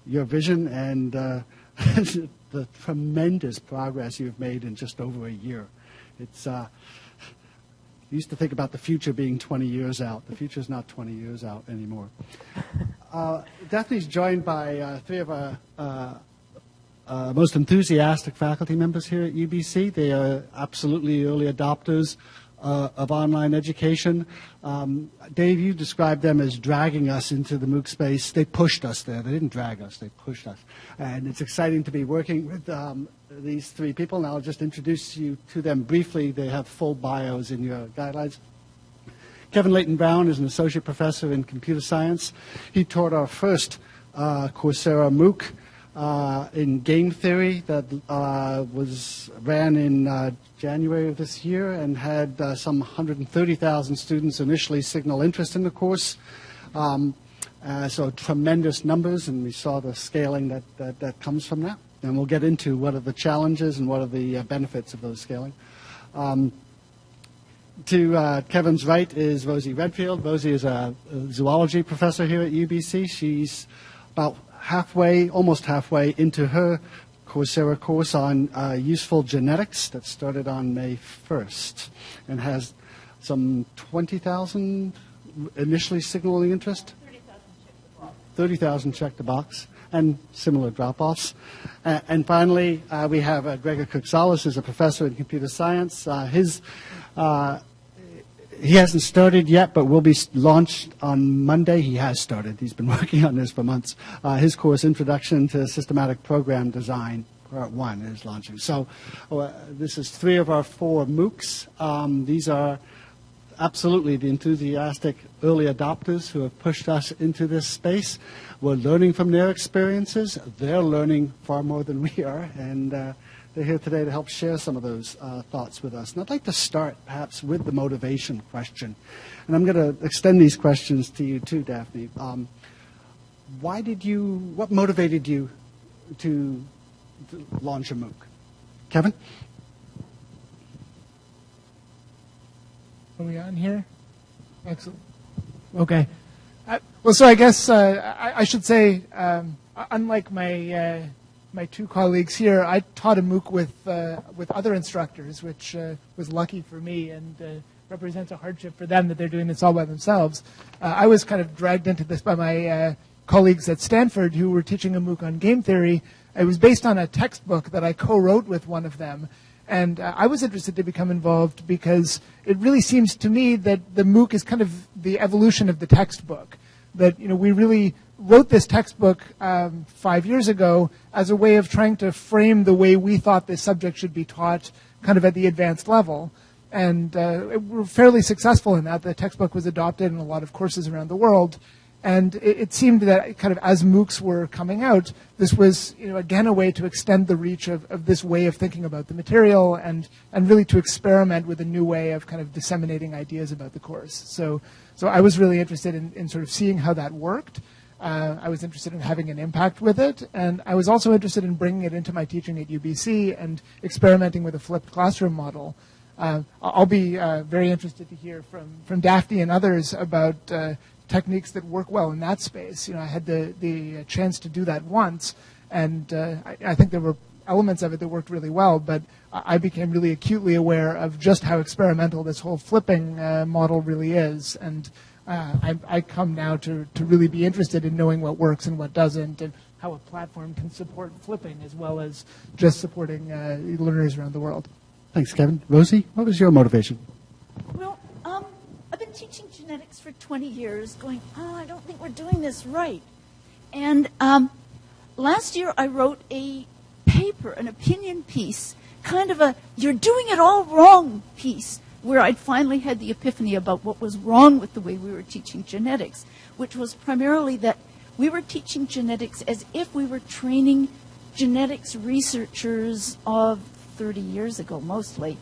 your vision and the tremendous progress you've made in just over a year. It's I used to think about the future being 20 years out. The future is not 20 years out anymore. Daphne's joined by three of our most enthusiastic faculty members here at UBC. They are absolutely early adopters of online education. Dave, you described them as dragging us into the MOOC space. They pushed us there. They didn't drag us. They pushed us. And it's exciting to be working with these three people. And I'll just introduce you to them briefly. They have full bios in your guidelines. Kevin Leighton Brown is an associate professor in computer science. He taught our first Coursera MOOC in game theory that ran in January of this year and had some 130,000 students initially signal interest in the course. So tremendous numbers, and we saw the scaling that comes from that. And we'll get into what are the challenges and what are the benefits of those scaling. To Kevin's right is Rosie Redfield. Rosie is a zoology professor here at UBC. She's about almost halfway into her Coursera course on useful genetics that started on May 1st and has some 20,000 initially signaling interest. 30,000 checked the box and similar drop-offs. And finally, we have Gregor Cooksalis, who's a professor in computer science. He hasn't started yet, but will be launched on Monday. He has started. He's been working on this for months. His course, Introduction to Systematic Program Design, Part 1, is launching. So this is 3 of our 4 MOOCs. These are absolutely the enthusiastic early adopters who have pushed us into this space. We're learning from their experiences. They're learning far more than we are, and they're here today to help share some of those thoughts with us. And I'd like to start perhaps with the motivation question. And I'm going to extend these questions to you too, Daphne. What motivated you to launch a MOOC? Kevin? Are we on here? Excellent. Okay. Well, so I guess I should say, unlike my my two colleagues here, I taught a MOOC with other instructors, which was lucky for me and represents a hardship for them that they're doing this all by themselves. I was kind of dragged into this by my colleagues at Stanford who were teaching a MOOC on game theory. It was based on a textbook that I co-wrote with one of them. And I was interested to become involved because it really seems to me that the MOOC is kind of the evolution of the textbook. That, you know, we really wrote this textbook 5 years ago as a way of trying to frame the way we thought this subject should be taught kind of at the advanced level. And we're fairly successful in that. The textbook was adopted in a lot of courses around the world. And it seemed that kind of as MOOCs were coming out, this was, you know, again, a way to extend the reach of this way of thinking about the material and really to experiment with a new way of kind of disseminating ideas about the course. So I was really interested in sort of seeing how that worked. I was interested in having an impact with it. And I was also interested in bringing it into my teaching at UBC and experimenting with a flipped classroom model. I'll be very interested to hear from Daphne and others about techniques that work well in that space. You know, I had the chance to do that once, and I think there were elements of it that worked really well, but I became really acutely aware of just how experimental this whole flipping model really is, and I come now to really be interested in knowing what works and what doesn't, and how a platform can support flipping as well as just supporting learners around the world. Thanks, Kevin. Rosie, what was your motivation? Well, I've been teaching genetics for 20 years, going, I don't think we're doing this right. And last year I wrote a paper, an opinion piece, kind of a you're doing it all wrong piece, where I'd finally had the epiphany about what was wrong with the way we were teaching genetics, which was primarily that we were teaching genetics as if we were training genetics researchers of 30 years ago, mostly.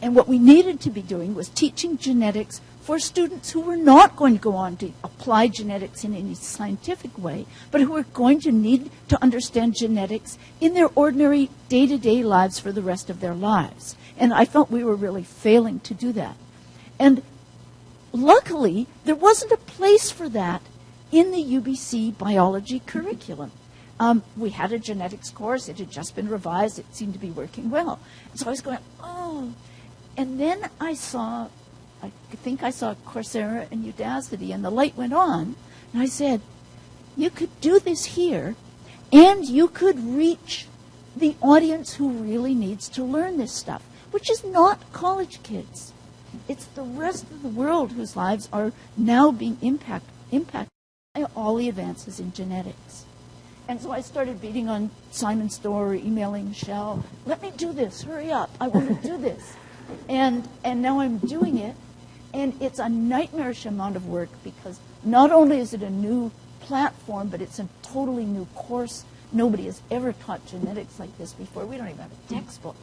And what we needed to be doing was teaching genetics for students who were not going to go on to apply genetics in any scientific way, but who were going to need to understand genetics in their ordinary day-to-day lives for the rest of their lives. And I felt we were really failing to do that. And luckily, there wasn't a place for that in the UBC biology curriculum. We had a genetics course. It had just been revised. It seemed to be working well. And so I was going, oh. And then I think I saw Coursera and Udacity, and the light went on. And I said, you could do this here, and you could reach the audience who really needs to learn this stuff, which is not college kids. It's the rest of the world whose lives are now being impacted by all the advances in genetics. And so I started beating on Simon's door, emailing Michelle, let me do this, hurry up, I want to do this. And now I'm doing it, and it's a nightmarish amount of work because not only is it a new platform, but it's a totally new course. Nobody has ever taught genetics like this before. We don't even have a textbook.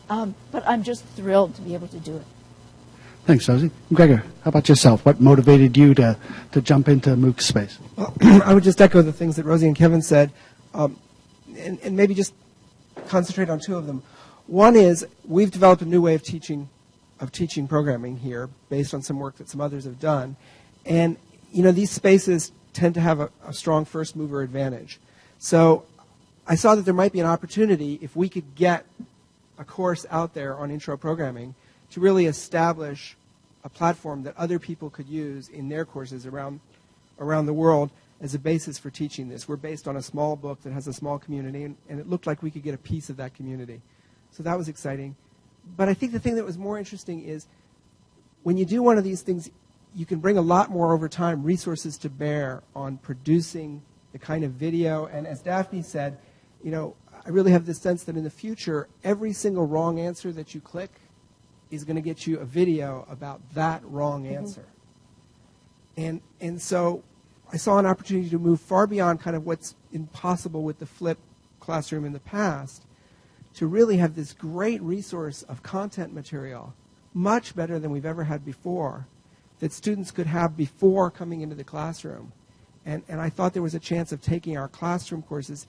But I'm just thrilled to be able to do it. Thanks, Rosie. Gregor, how about yourself? What motivated you to jump into MOOC space? Well, I would just echo the things that Rosie and Kevin said, and maybe just concentrate on two of them. One is we've developed a new way of teaching programming here based on some work that some others have done. And, you know, these spaces tend to have a strong first mover advantage. So I saw that there might be an opportunity if we could get a course out there on intro programming to really establish a platform that other people could use in their courses around the world as a basis for teaching this. We're based on a small book that has a small community, and it looked like we could get a piece of that community. So that was exciting. But I think the thing that was more interesting is when you do one of these things, you can bring a lot more over time resources to bear on producing the kind of video. And as Daphne said, you know, I really have this sense that in the future, every single wrong answer that you click is going to get you a video about that wrong answer. And so I saw an opportunity to move far beyond kind of what's impossible with the flipped classroom in the past to really have this great resource of content material, much better than we've ever had before, that students could have before coming into the classroom. And I thought there was a chance of taking our classroom courses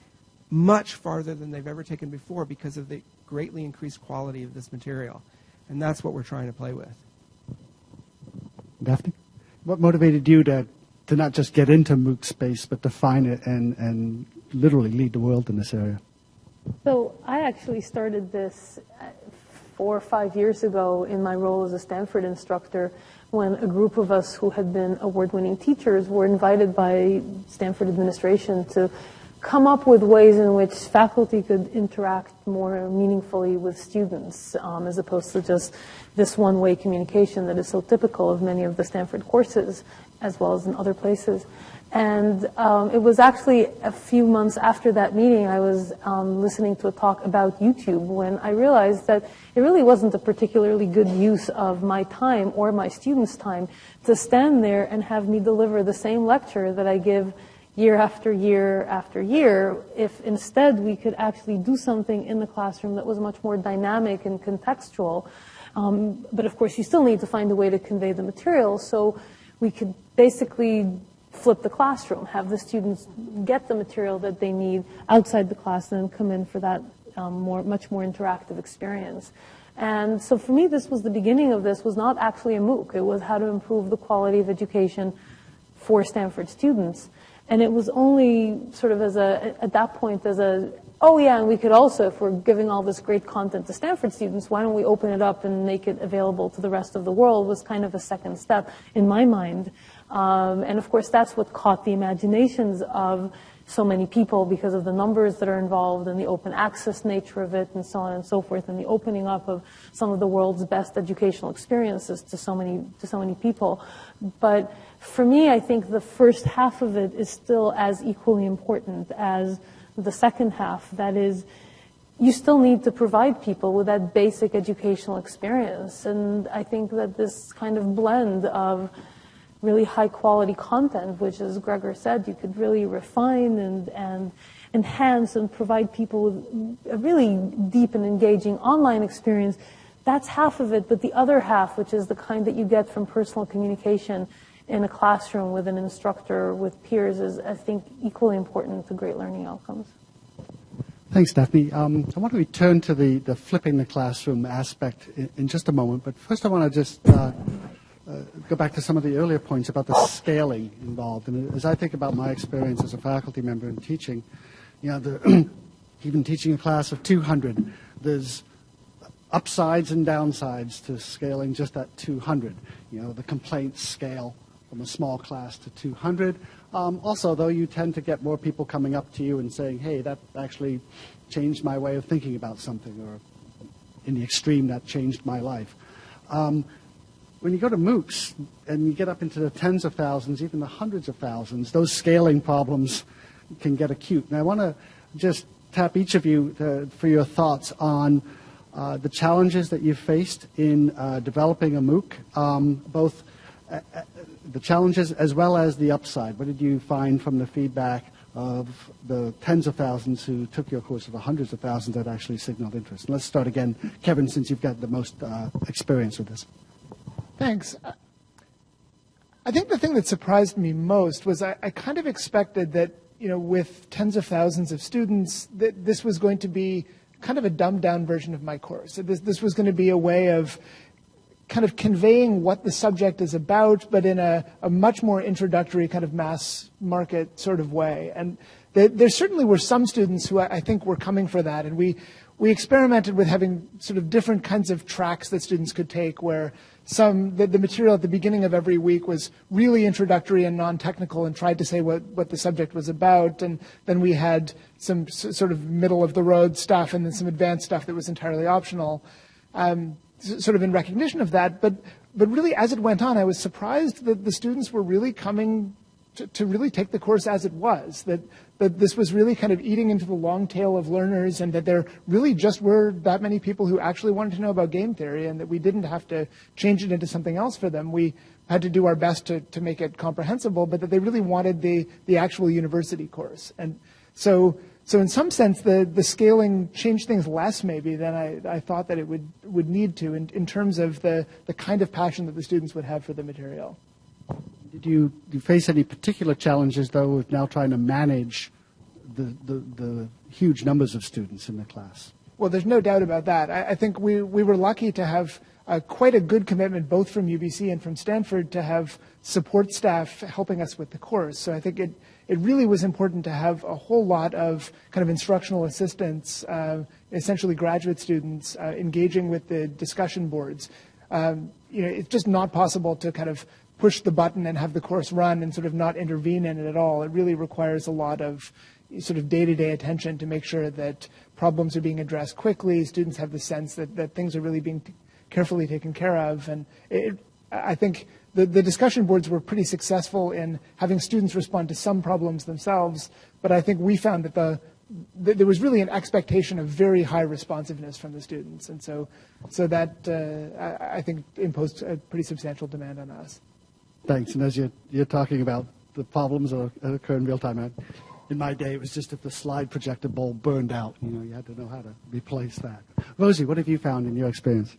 much farther than they've ever taken before because of the greatly increased quality of this material. And that's what we're trying to play with. Daphne, what motivated you to to not just get into MOOC space, but define it and literally lead the world in this area? So I actually started this 4 or 5 years ago in my role as a Stanford instructor, when a group of us who had been award-winning teachers were invited by Stanford administration to come up with ways in which faculty could interact more meaningfully with students, as opposed to just this one-way communication that is so typical of many of the Stanford courses, as well as in other places. And it was actually a few months after that meeting, I was listening to a talk about YouTube when I realized that it really wasn't a particularly good use of my time or my students' time to stand there and have me deliver the same lecture that I give year after year after year, if instead we could actually do something in the classroom that was much more dynamic and contextual. But of course, you still need to find a way to convey the material, so we could basically flip the classroom, have the students get the material that they need outside the class and then come in for that much more interactive experience. And so for me, this was the beginning of this, was not actually a MOOC. It was how to improve the quality of education for Stanford students. And it was only sort of at that point, oh yeah, and we could also, if we're giving all this great content to Stanford students, why don't we open it up and make it available to the rest of the world, was kind of a second step in my mind. And of course, that's what caught the imaginations of so many people because of the numbers that are involved and the open access nature of it and so on and so forth, and the opening up of some of the world's best educational experiences to so many people. But for me, I think the first half of it is still as equally important as the second half. That is, you still need to provide people with that basic educational experience. And I think that this kind of blend of really high quality content, which, as Gregor said, you could really refine and enhance and provide people with a really deep and engaging online experience, that's half of it. But the other half, which is the kind that you get from personal communication in a classroom with an instructor, with peers, is, I think, equally important to great learning outcomes. Thanks, Daphne. I want to return to the flipping the classroom aspect in just a moment, but first I want to just go back to some of the earlier points about the scaling involved. And as I think about my experience as a faculty member in teaching, even teaching a class of 200, there's upsides and downsides to scaling just at 200. The complaints scale from a small class to 200. Also, though, you tend to get more people coming up to you and saying, hey, that actually changed my way of thinking about something, or in the extreme, that changed my life. When you go to MOOCs and you get up into the tens of thousands, even the hundreds of thousands, those scaling problems can get acute. And I want to just tap each of you for your thoughts on the challenges that you've faced in developing a MOOC, both the challenges as well as the upside. What did you find from the feedback of the tens of thousands who took your course, of the hundreds of thousands that actually signaled interest? And let's start again, Kevin, since you've got the most experience with this. Thanks. I think the thing that surprised me most was I kind of expected that, with tens of thousands of students, that this was going to be kind of a dumbed-down version of my course. This was going to be a way of kind of conveying what the subject is about, but in a much more introductory kind of mass market sort of way. And there certainly were some students who I think were coming for that, and we experimented with having sort of different kinds of tracks that students could take, where the material at the beginning of every week was really introductory and non-technical and tried to say what the subject was about, and then we had some sort of middle-of-the-road stuff and then some advanced stuff that was entirely optional, sort of in recognition of that. But really, as it went on, I was surprised that the students were really coming to really take the course as it was, that this was really kind of eating into the long tail of learners, and that there really just were that many people who actually wanted to know about game theory, and that we didn't have to change it into something else for them. We had to do our best to make it comprehensible, but that they really wanted the actual university course. And so in some sense, the scaling changed things less maybe than I thought that it would need to in terms of the kind of passion that the students would have for the material. Did you face any particular challenges, though, with now trying to manage the huge numbers of students in the class? Well, there's no doubt about that. I think we were lucky to have quite a good commitment, both from UBC and from Stanford, to have support staff helping us with the course. So I think it really was important to have a whole lot of kind of instructional assistants, essentially graduate students, engaging with the discussion boards. It's just not possible to kind of push the button and have the course run and sort of not intervene in it at all. It really requires a lot of sort of day-to-day attention to make sure that problems are being addressed quickly, students have the sense that things are really being carefully taken care of. And I think the discussion boards were pretty successful in having students respond to some problems themselves, but I think we found that there was really an expectation of very high responsiveness from the students, and so that I think imposed a pretty substantial demand on us. Thanks. And as you're talking about the problems that occur in real time, in my day, it was just if the slide projector bulb burned out, you had to know how to replace that. Rosie, what have you found in your experience?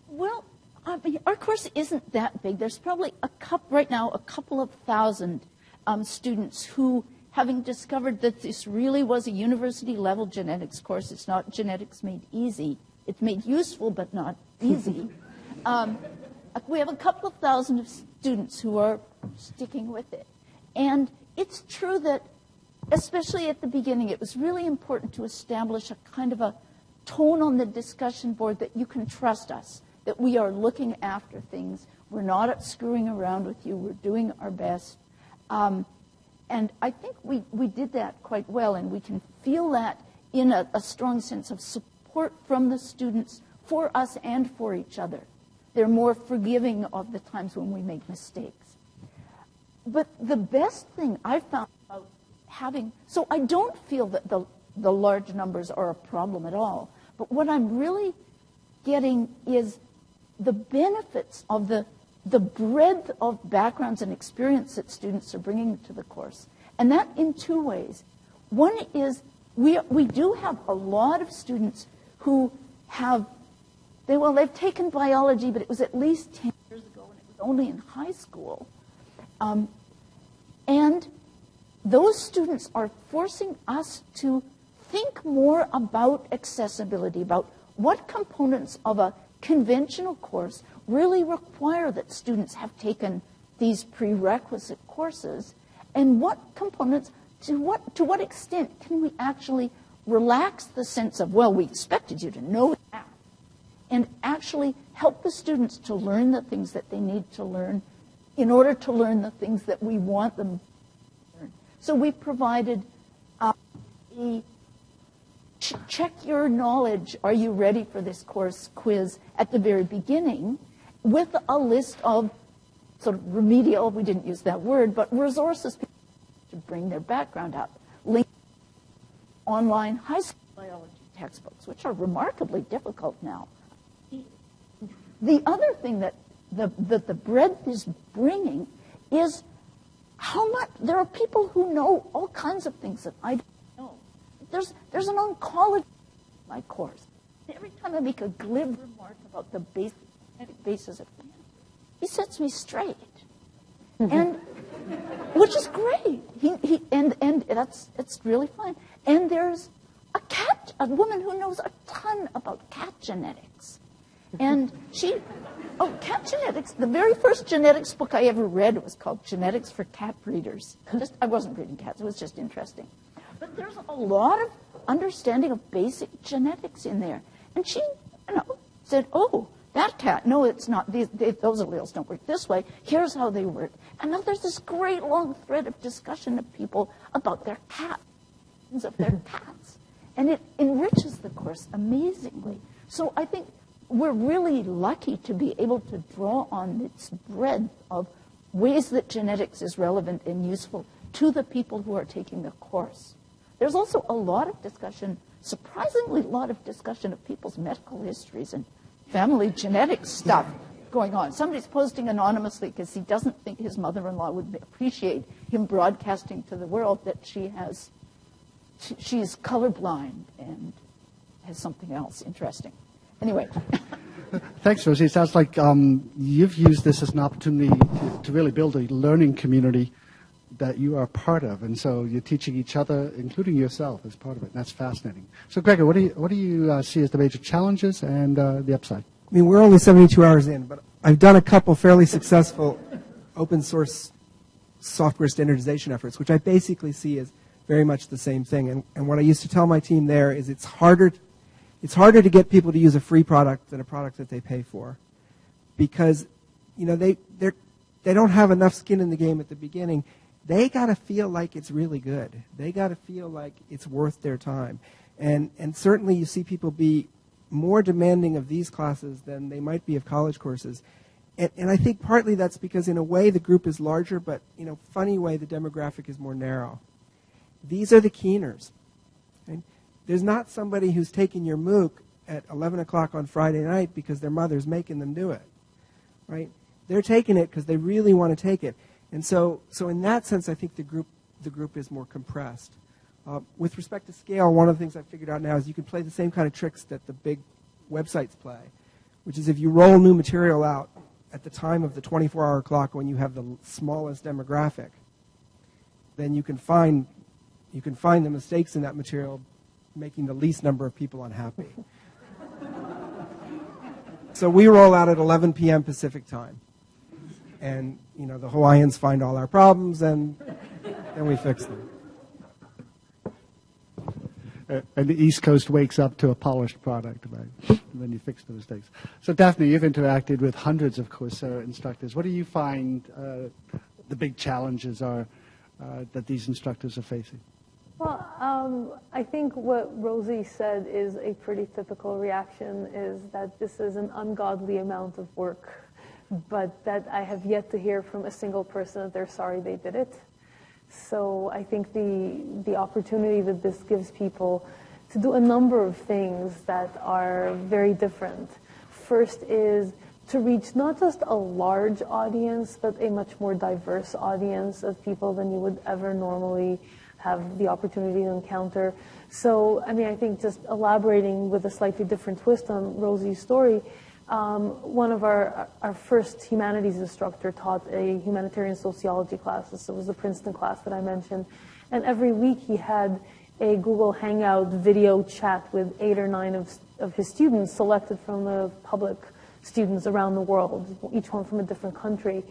Well, our course isn't that big. There's probably right now a couple of thousand students who, having discovered that this really was a university-level genetics course, it's not genetics made easy. It's made useful, but not easy. We have a couple of thousand of students who are sticking with it. And it's true that, especially at the beginning, it was really important to establish a kind of a tone on the discussion board that you can trust us, that we are looking after things. We're not screwing around with you. We're doing our best. And I think we did that quite well, and we can feel that in a strong sense of support from the students for us and for each other. They're more forgiving of the times when we make mistakes. But the best thing I found about so I don't feel that the large numbers are a problem at all. But what I'm really getting is the benefits of the breadth of backgrounds and experience that students are bringing to the course. And that in two ways. One is we do have a lot of students who they've taken biology, but it was at least 10 years ago, and it was only in high school. And those students are forcing us to think more about accessibility, about what components of a conventional course really require that students have taken these prerequisite courses, and what components, to what extent can we actually relax the sense of, well, we expected you to know that, and actually help the students to learn the things that they need to learn in order to learn the things that we want them to learn. So we provided a check your knowledge, are you ready for this course quiz at the very beginning, with a list of sort of remedial, we didn't use that word, but resources to bring their background up. Link online high school biology textbooks, which are remarkably difficult now. The other thing that the breadth is bringing is how much there are people who know all kinds of things that I don't know. There's an oncology in my course. Every time I make a glib remark about the basis of cancer, he sets me straight, and which is great. And it's really fine. And there's a woman who knows a ton about cat genetics, and cat genetics. The very first genetics book I ever read was called Genetics for Cat Breeders. I wasn't breeding cats; it was just interesting. But there's a lot of understanding of basic genetics in there, and she, said, "Oh, that cat, no, it's not. Those alleles don't work this way. Here's how they work." And now there's this great long thread of discussion of people about their cats, of their cats. And it enriches the course amazingly. So I think we're really lucky to be able to draw on its breadth of ways that genetics is relevant and useful to the people who are taking the course. There's also a lot of discussion, surprisingly a lot of discussion of people's medical histories and family genetics stuff going on. Somebody's posting anonymously because he doesn't think his mother-in-law would appreciate him broadcasting to the world that she's colorblind and has something else interesting. Anyway. Thanks, Rosie. It sounds like you've used this as an opportunity to really build a learning community that you are part of, and so you're teaching each other, including yourself, as part of it. And that's fascinating. So, Gregor, what do you see as the major challenges and the upside? I mean, we're only 72 hours in, but I've done a couple fairly successful open source software standardization efforts, which I basically see as very much the same thing. And what I used to tell my team there is it's harder to get people to use a free product than a product that they pay for, because they don't have enough skin in the game at the beginning. They got to feel like it's really good. They got to feel like it's worth their time. And certainly you see people be more demanding of these classes than they might be of college courses. And I think partly that's because in a way the group is larger, but in a funny way the demographic is more narrow. These are the keeners. Right? There's not somebody who's taking your MOOC at 11 o'clock on Friday night because their mother's making them do it. Right? They're taking it because they really want to take it. And so in that sense, I think the group is more compressed. With respect to scale, one of the things I've figured out now is you can play the same kind of tricks that the big websites play, which is if you roll new material out at the time of the 24-hour clock when you have the smallest demographic, then you can find the mistakes in that material making the least number of people unhappy. So we roll out at 11 p.m. Pacific time. And, the Hawaiians find all our problems, and then we fix them. And the East Coast wakes up to a polished product, right? And then you fix the mistakes. So, Daphne, you've interacted with hundreds of Coursera instructors. What do you find the big challenges are that these instructors are facing? Well, I think what Rosie said is a pretty typical reaction, is that this is an ungodly amount of work, but that I have yet to hear from a single person that they're sorry they did it. So I think the opportunity that this gives people to do a number of things that are very different. First is to reach not just a large audience, but a much more diverse audience of people than you would ever normally have the opportunity to encounter. So, I think just elaborating with a slightly different twist on Rosie's story, one of our first humanities instructor taught a humanitarian sociology class. So it was the Princeton class that I mentioned. And every week he had a Google Hangout video chat with 8 or 9 of his students selected from the public students around the world, each one from a different country,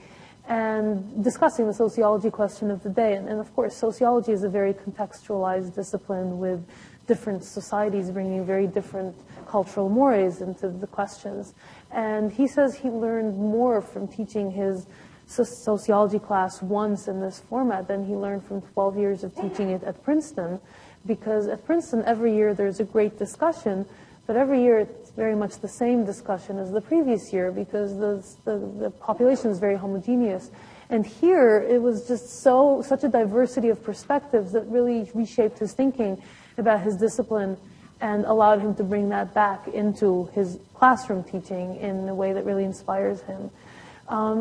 and discussing the sociology question of the day. And of course, sociology is a very contextualized discipline with different societies bringing very different cultural mores into the questions. And he says he learned more from teaching his sociology class once in this format than he learned from 12 years of teaching it at Princeton, because at Princeton every year there's a great discussion, but every year it's very much the same discussion as the previous year because the population is very homogeneous. And here it was just such a diversity of perspectives that really reshaped his thinking about his discipline and allowed him to bring that back into his classroom teaching in a way that really inspires him.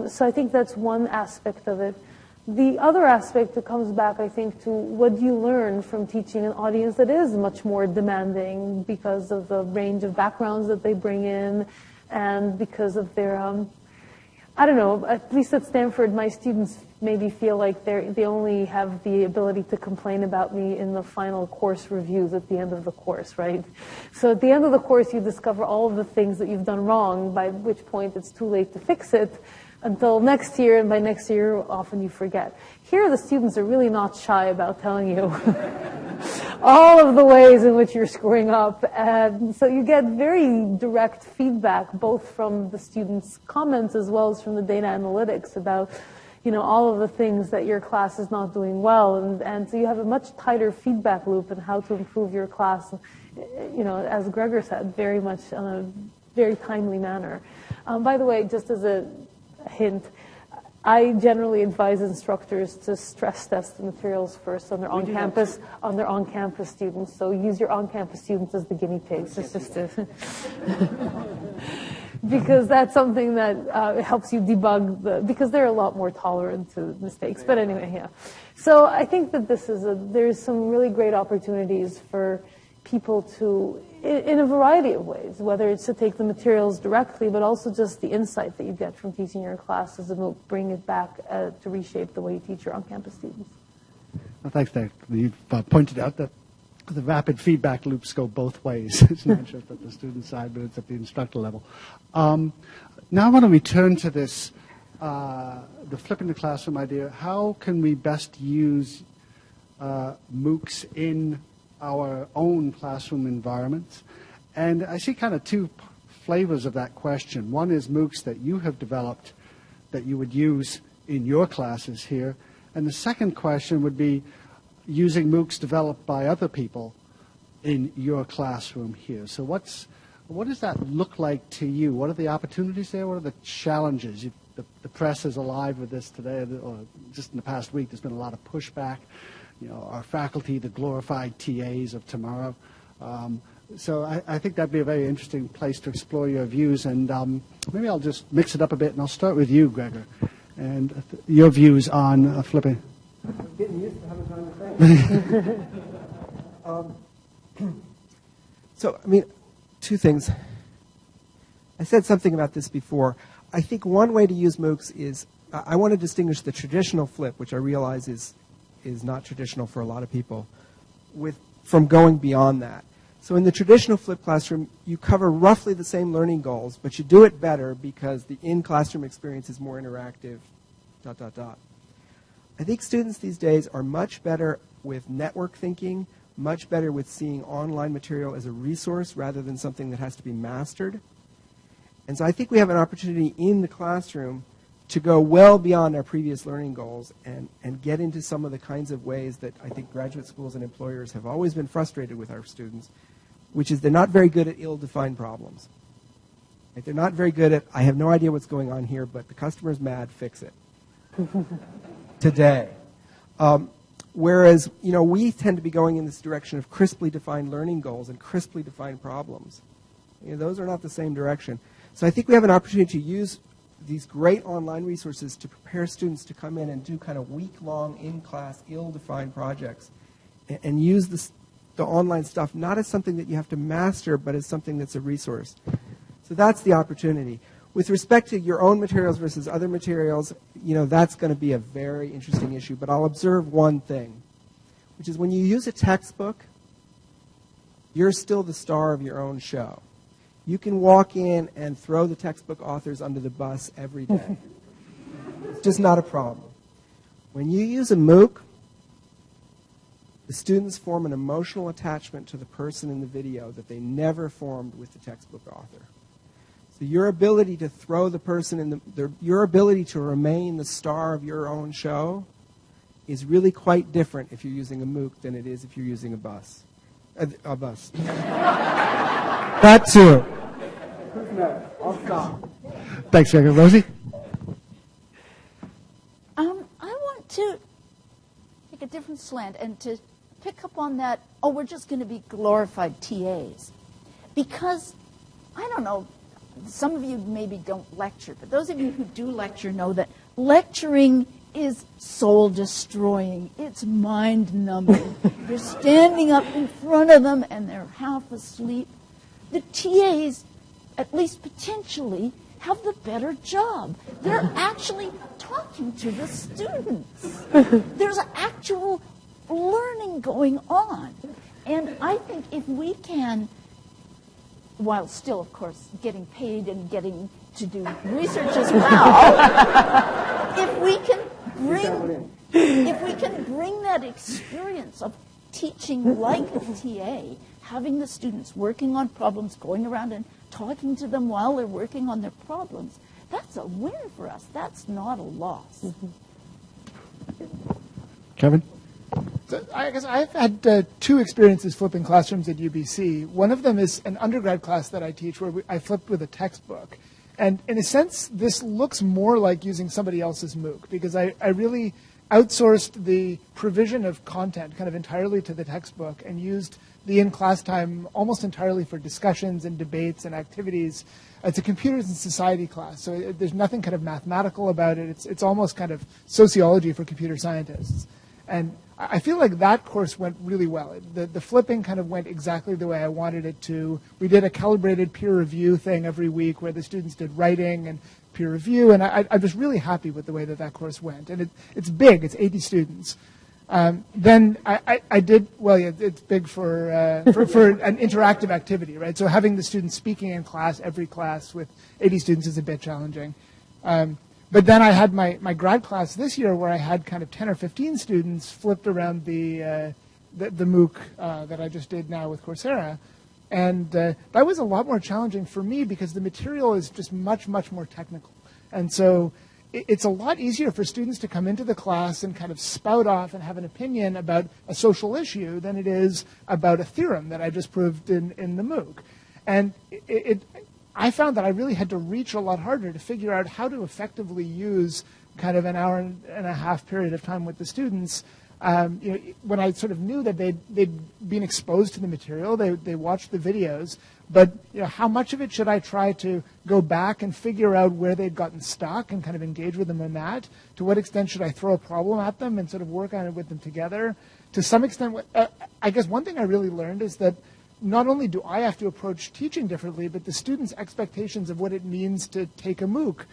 So I think that's one aspect of it. The other aspect that comes back, I think, to what do you learn from teaching an audience that is much more demanding because of the range of backgrounds that they bring in and because of their, I don't know, at least at Stanford, my students maybe feel like they only have the ability to complain about me in the final course reviews at the end of the course, right? So at the end of the course, you discover all of the things that you've done wrong, by which point it's too late to fix it until next year, and by next year, often you forget. Here, the students are really not shy about telling you all of the ways in which you're screwing up. And so you get very direct feedback, both from the students' comments as well as from the data analytics about all of the things that your class is not doing well. And so you have a much tighter feedback loop in how to improve your class, as Gregor said, very much in a very timely manner. By the way, just as a hint, I generally advise instructors to stress test the materials first on their on-campus students. So use your on-campus students as the guinea pigs. It's just because that's something that helps you debug because they're a lot more tolerant to mistakes. But anyway, yeah. So I think that there's some really great opportunities for people to, in a variety of ways, whether it's to take the materials directly, but also just the insight that you get from teaching your class as a MOOC, bring it back to reshape the way you teach your on-campus students. Well, thanks, Dave. You've pointed out that the rapid feedback loops go both ways. It's not just at the student side, but it's at the instructor level. Now I want to return to this the flip in the classroom idea, how can we best use MOOCs in our own classroom environments? And I see kind of two flavors of that question. One is MOOCs that you have developed that you would use in your classes here. And the second question would be using MOOCs developed by other people in your classroom here. So what does that look like to you? What are the opportunities there? What are the challenges? The press is alive with this today, or just in the past week, there's been a lot of pushback. You know, our faculty, the glorified TAs of tomorrow. So I think that'd be a very interesting place to explore your views. And maybe I'll just mix it up a bit, and I'll start with you, Gregor, and your views on flipping. I'm getting used to having time to think. So, I mean, two things. I said something about this before. I think one way to use MOOCs is, I want to distinguish the traditional flip, which I realize is not traditional for a lot of people, from going beyond that. So in the traditional flip classroom, you cover roughly the same learning goals, but you do it better because the in-classroom experience is more interactive, ... I think students these days are much better with network thinking, much better with seeing online material as a resource rather than something that has to be mastered. And so I think we have an opportunity in the classroom to go well beyond our previous learning goals and get into some of the kinds of ways that I think graduate schools and employers have always been frustrated with our students, which is they're not very good at ill-defined problems. Like they're not very good at, I have no idea what's going on here, but the customer's mad, fix it. Today. Whereas, you know, we tend to be going in this direction of crisply defined learning goals and crisply defined problems. You know, those are not the same direction. So I think we have an opportunity to use these great online resources to prepare students to come in and do kind of week-long, in-class, ill-defined projects and use the online stuff not as something that you have to master, but as something that's a resource. So that's the opportunity. With respect to your own materials versus other materials, you know, that's going to be a very interesting issue. But I'll observe one thing, which is when you use a textbook, you're still the star of your own show. You can walk in and throw the textbook authors under the bus every day. It's just not a problem. When you use a MOOC, the students form an emotional attachment to the person in the video that they never formed with the textbook author. So your ability to throw the person in your ability to remain the star of your own show is really quite different if you're using a MOOC than it is if you're using a bus. A bus. That too. I'll stop. Thanks, Gregor. Rosie? I want to take a different slant and to pick up on that, we're just going to be glorified TAs. Because, I don't know, some of you maybe don't lecture, but those of you who do lecture know that lecturing is soul-destroying. It's mind-numbing. You're standing up in front of them and they're half asleep. The TAs, at least potentially, have the better job. They're actually talking to the students. There's actual learning going on. And I think if we can, while still, of course, getting paid and getting to do research as well, if we can bring that experience of teaching like a TA, having the students working on problems, going around and talking to them while they're working on their problems, that's a win for us. That's not a loss. Kevin? So I guess I've had two experiences flipping classrooms at UBC. One of them is an undergrad class that I teach where I flipped with a textbook. And in a sense, this looks more like using somebody else's MOOC because I really outsourced the provision of content kind of entirely to the textbook and used the in-class time almost entirely for discussions and debates and activities. It's a computers and society class, so there's nothing kind of mathematical about it. It's almost kind of sociology for computer scientists. And I feel like that course went really well. The flipping kind of went exactly the way I wanted it to. We did a calibrated peer review thing every week where the students did writing and peer review, and I was really happy with the way that course went. And it's big. It's 80 students. Then I did, well, yeah, it's big for an interactive activity, right? So having the students speaking in class, every class with 80 students is a bit challenging. But then I had my grad class this year where I had kind of 10 or 15 students flipped around the MOOC that I just did now with Coursera. And that was a lot more challenging for me because the material is just much, much more technical. And so it's a lot easier for students to come into the class and kind of spout off and have an opinion about a social issue than it is about a theorem that I just proved in the MOOC. And I found that I really had to reach a lot harder to figure out how to effectively use kind of an hour and a half period of time with the students. When I sort of knew that they'd been exposed to the material, they watched the videos, but how much of it should I try to go back and figure out where they'd gotten stuck and kind of engage with them in that? To what extent should I throw a problem at them and sort of work on it with them together? To some extent, I guess one thing I really learned is that not only do I have to approach teaching differently, but the students' expectations of what it means to take a MOOC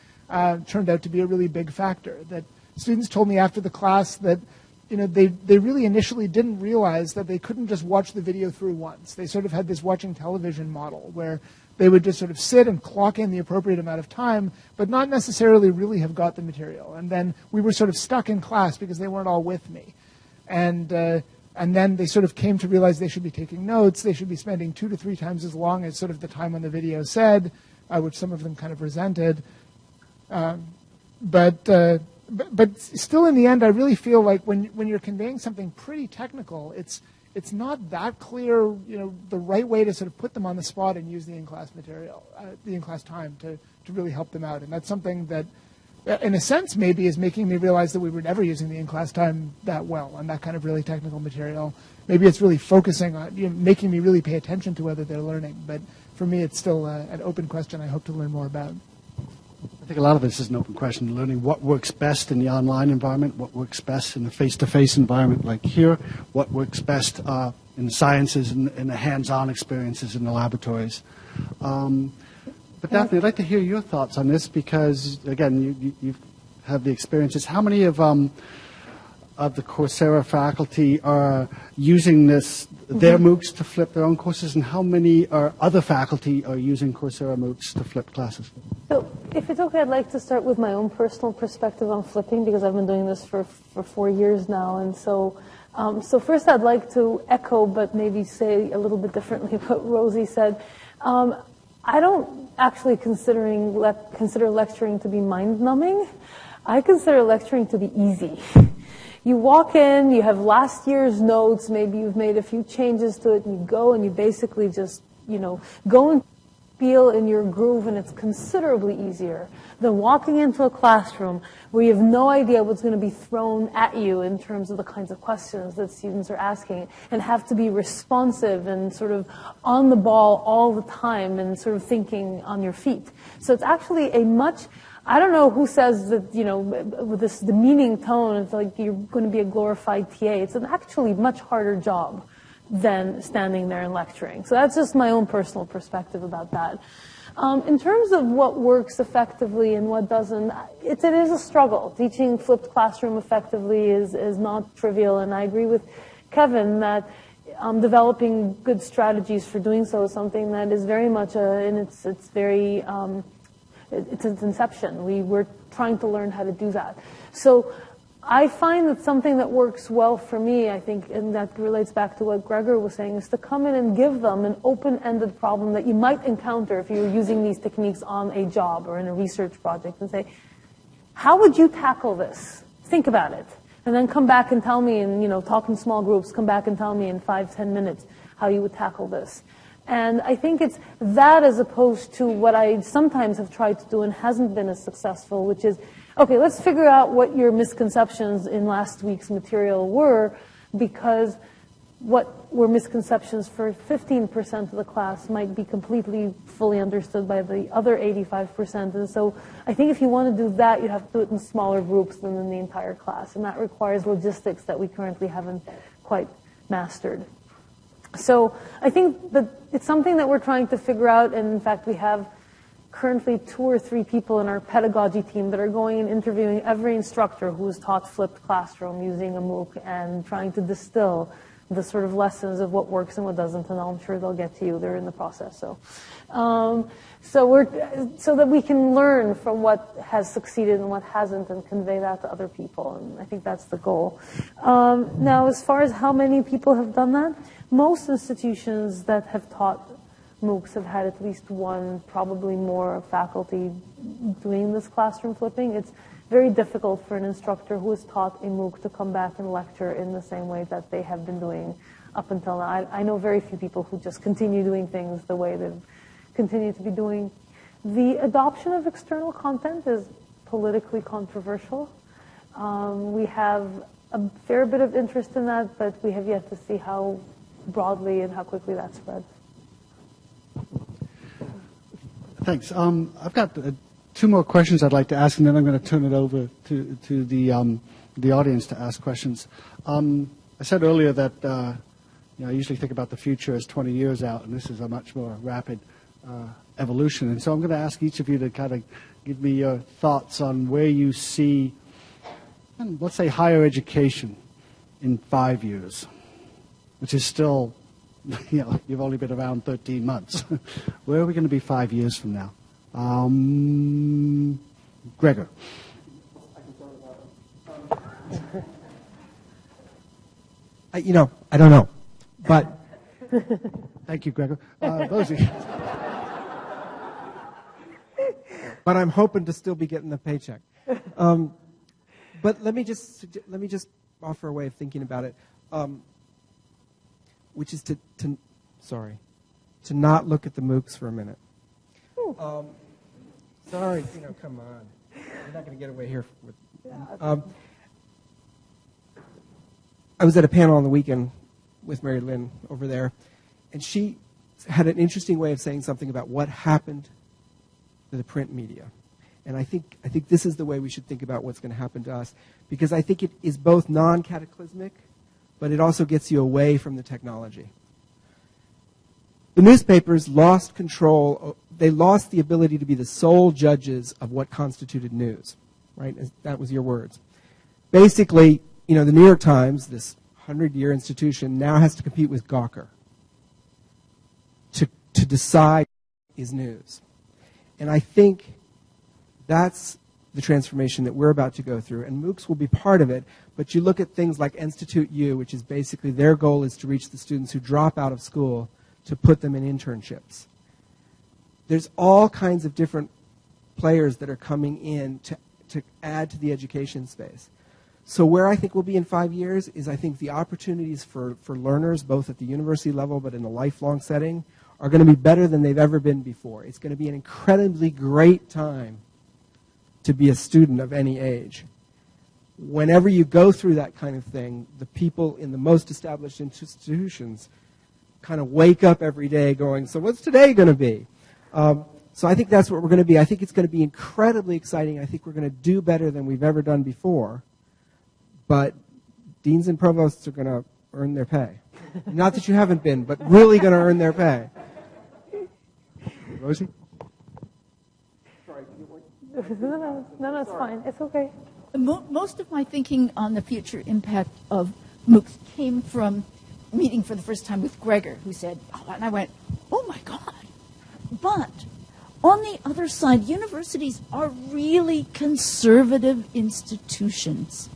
turned out to be a really big factor. That students told me after the class that they really initially didn't realize that they couldn't just watch the video through once. They sort of had this watching television model where they would just sort of sit and clock in the appropriate amount of time, but not necessarily really have got the material. And then we were sort of stuck in class because they weren't all with me. And then they sort of came to realize they should be taking notes. They should be spending 2 to 3 times as long as sort of the time on the video said, which some of them kind of resented. But still, in the end, I really feel like when you're conveying something pretty technical, it's not that clear, the right way to sort of put them on the spot and use the in-class material, the in-class time to really help them out. And that's something that, in a sense, maybe is making me realize that we were never using the in-class time that well on that kind of really technical material. Maybe it's really focusing on, making me really pay attention to whether they're learning. But for me, it's still an open question I hope to learn more about. I think a lot of this is an open question, learning what works best in the online environment, what works best in the face-to-face environment like here, what works best in the sciences and in the hands-on experiences in the laboratories. But Daphne, I'd like to hear your thoughts on this because, again, you have the experiences. How many of the Coursera faculty are using their MOOCs to flip their own courses, and how many other faculty are using Coursera MOOCs to flip classes? So if it's okay, I'd like to start with my own personal perspective on flipping because I've been doing this for 4 years now. And so first I'd like to echo, but maybe say a little bit differently what Rosie said. I don't actually consider lecturing to be mind-numbing. I consider lecturing to be easy. You walk in, you have last year's notes, maybe you've made a few changes to it, and you go and you basically just, go and feel in your groove, and it's considerably easier than walking into a classroom where you have no idea what's going to be thrown at you in terms of the kinds of questions that students are asking and have to be responsive and sort of on the ball all the time and sort of thinking on your feet. So it's actually I don't know who says that, with this demeaning tone, it's like you're going to be a glorified TA. It's an actually much harder job than standing there and lecturing. So that's just my own personal perspective about that. In terms of what works effectively and what doesn't, it is a struggle. Teaching flipped classroom effectively is not trivial, and I agree with Kevin that developing good strategies for doing so is something that is very much it's its inception. We were trying to learn how to do that. So I find that something that works well for me, I think, and that relates back to what Gregor was saying, is to come in and give them an open-ended problem that you might encounter if you were using these techniques on a job or in a research project and say, how would you tackle this? Think about it. And then come back and tell me, and talk in small groups, come back and tell me in 5-10 minutes how you would tackle this. And I think it's that as opposed to what I sometimes have tried to do and hasn't been as successful, which is, okay, let's figure out what your misconceptions in last week's material were, because what were misconceptions for 15% of the class might be completely fully understood by the other 85%. And so I think if you want to do that, you have to do it in smaller groups than in the entire class. And that requires logistics that we currently haven't quite mastered. So I think that it's something that we're trying to figure out, and in fact we have currently 2 or 3 people in our pedagogy team that are going and interviewing every instructor who has taught flipped classroom using a MOOC and trying to distill the sort of lessons of what works and what doesn't, and I'm sure they'll get to you. They're in the process. So that we can learn from what has succeeded and what hasn't and convey that to other people. And I think that's the goal. Now, as far as how many people have done that, most institutions that have taught MOOCs have had at least one, probably more, faculty doing this classroom flipping. It's very difficult for an instructor who has taught a MOOC to come back and lecture in the same way that they have been doing up until now. I know very few people who just continue doing things the way they've continued to be doing. The adoption of external content is politically controversial. We have a fair bit of interest in that, but we have yet to see how broadly and how quickly that spreads. Thanks. I've got two more questions I'd like to ask, and then I'm going to turn it over to the audience to ask questions. I said earlier that I usually think about the future as 20 years out, and this is a much more rapid evolution. And so I'm going to ask each of you to kind of give me your thoughts on where you see, let's say, higher education in 5 years, which is still, you've only been around 13 months. Where are we going to be 5 years from now? Gregor. I don't know, but thank you, Gregor. Rosie. But I'm hoping to still be getting the paycheck. But let me just offer a way of thinking about it, which is to not look at the MOOCs for a minute. Sorry, come on. You're not going to get away here with. I was at a panel on the weekend with Mary Lynn over there, and she had an interesting way of saying something about what happened to the print media. And I think this is the way we should think about what's going to happen to us, because I think it is both non-cataclysmic, but it also gets you away from the technology. The newspapers lost control. They lost the ability to be the sole judges of what constituted news, right? That was your words. Basically, the New York Times, this 100-year institution, now has to compete with Gawker to decide what is news. And I think that's the transformation that we're about to go through, and MOOCs will be part of it. But you look at things like Institute U, which is basically their goal is to reach the students who drop out of school to put them in internships. There's all kinds of different players that are coming in to add to the education space. So where I think we'll be in 5 years is I think the opportunities for learners, both at the university level but in a lifelong setting, are going to be better than they've ever been before. It's going to be an incredibly great time to be a student of any age. Whenever you go through that kind of thing, the people in the most established institutions kind of wake up every day going, so what's today going to be? So I think that's what we're going to be. I think it's going to be incredibly exciting. I think we're going to do better than we've ever done before. But deans and provosts are going to earn their pay. Not that you haven't been, but really going to earn their pay. Rosie? No, it's fine. It's okay. Most of my thinking on the future impact of MOOCs came from meeting for the first time with Gregor, who said, and I went, oh my God. But on the other side, universities are really conservative institutions.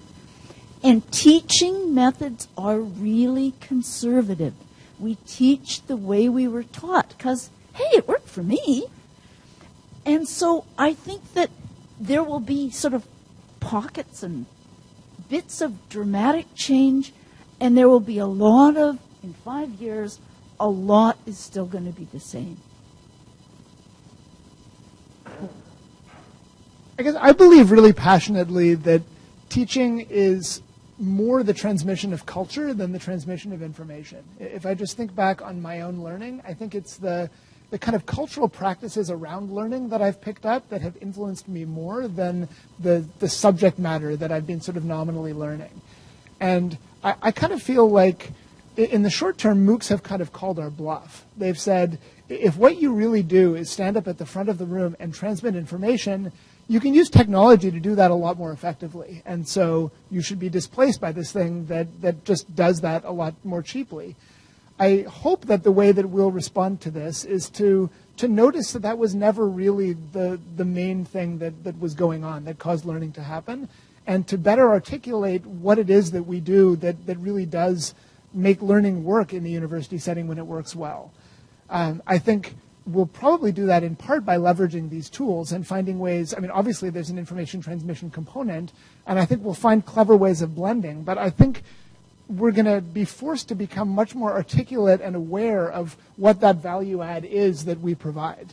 And teaching methods are really conservative. We teach the way we were taught because, hey, it worked for me. And so I think that there will be sort of pockets and bits of dramatic change, and there will be a lot of, in 5 years, a lot is still going to be the same. I guess I believe really passionately that teaching is more the transmission of culture than the transmission of information. If I just think back on my own learning, I think it's the kind of cultural practices around learning that I've picked up that have influenced me more than the subject matter that I've been sort of nominally learning. And I kind of feel like in the short term, MOOCs have kind of called our bluff. They've said, if what you really do is stand up at the front of the room and transmit information, you can use technology to do that a lot more effectively. And so you should be displaced by this thing that just does that a lot more cheaply. I hope that the way that we'll respond to this is to notice that was never really the main thing that was going on that caused learning to happen, and to better articulate what it is that we do that really does make learning work in the university setting when it works well. I think we'll probably do that in part by leveraging these tools and finding ways. I mean, obviously there's an information transmission component, and I think we'll find clever ways of blending, but I think we're going to be forced to become much more articulate and aware of what that value add is that we provide.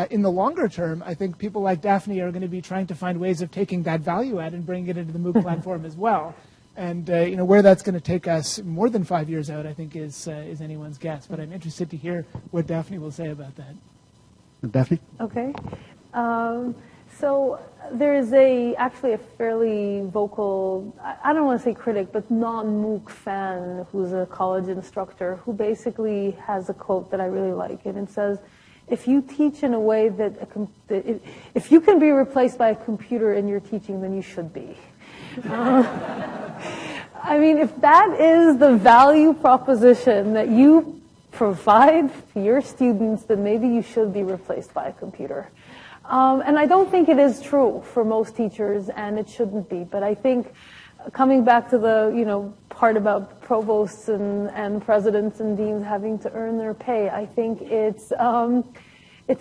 In the longer term, I think people like Daphne are going to be trying to find ways of taking that value add and bringing it into the MOOC platform as well. And where that's going to take us more than 5 years out, I think, is anyone's guess. But I'm interested to hear what Daphne will say about that. Daphne? Okay. So there is actually a fairly vocal, I don't want to say critic, but non-MOOC fan who's a college instructor who basically has a quote that I really like. And it says, if you teach in a way that, if you can be replaced by a computer in your teaching, then you should be. I mean, if that is the value proposition that you provide to your students, then maybe you should be replaced by a computer. And I don't think it is true for most teachers, and it shouldn't be. But I think coming back to the part about provosts and presidents and deans having to earn their pay, I think it's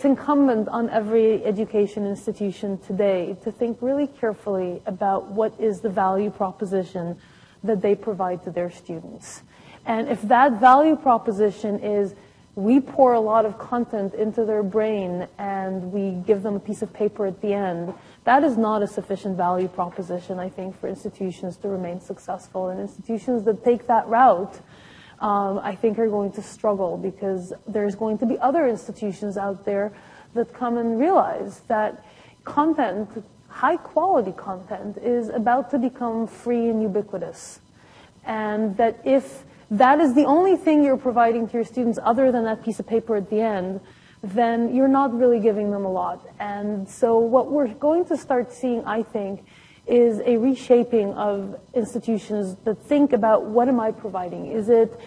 incumbent on every education institution today to think really carefully about what is the value proposition that they provide to their students. And if that value proposition is we pour a lot of content into their brain and we give them a piece of paper at the end, that is not a sufficient value proposition, I think, for institutions to remain successful. And institutions that take that route, I think, are going to struggle, because there's going to be other institutions out there that come and realize that content, high quality content, is about to become free and ubiquitous. And that if that is the only thing you're providing to your students other than that piece of paper at the end, then you're not really giving them a lot. And so what we're going to start seeing, I think, is a reshaping of institutions that think about, what am I providing? Is it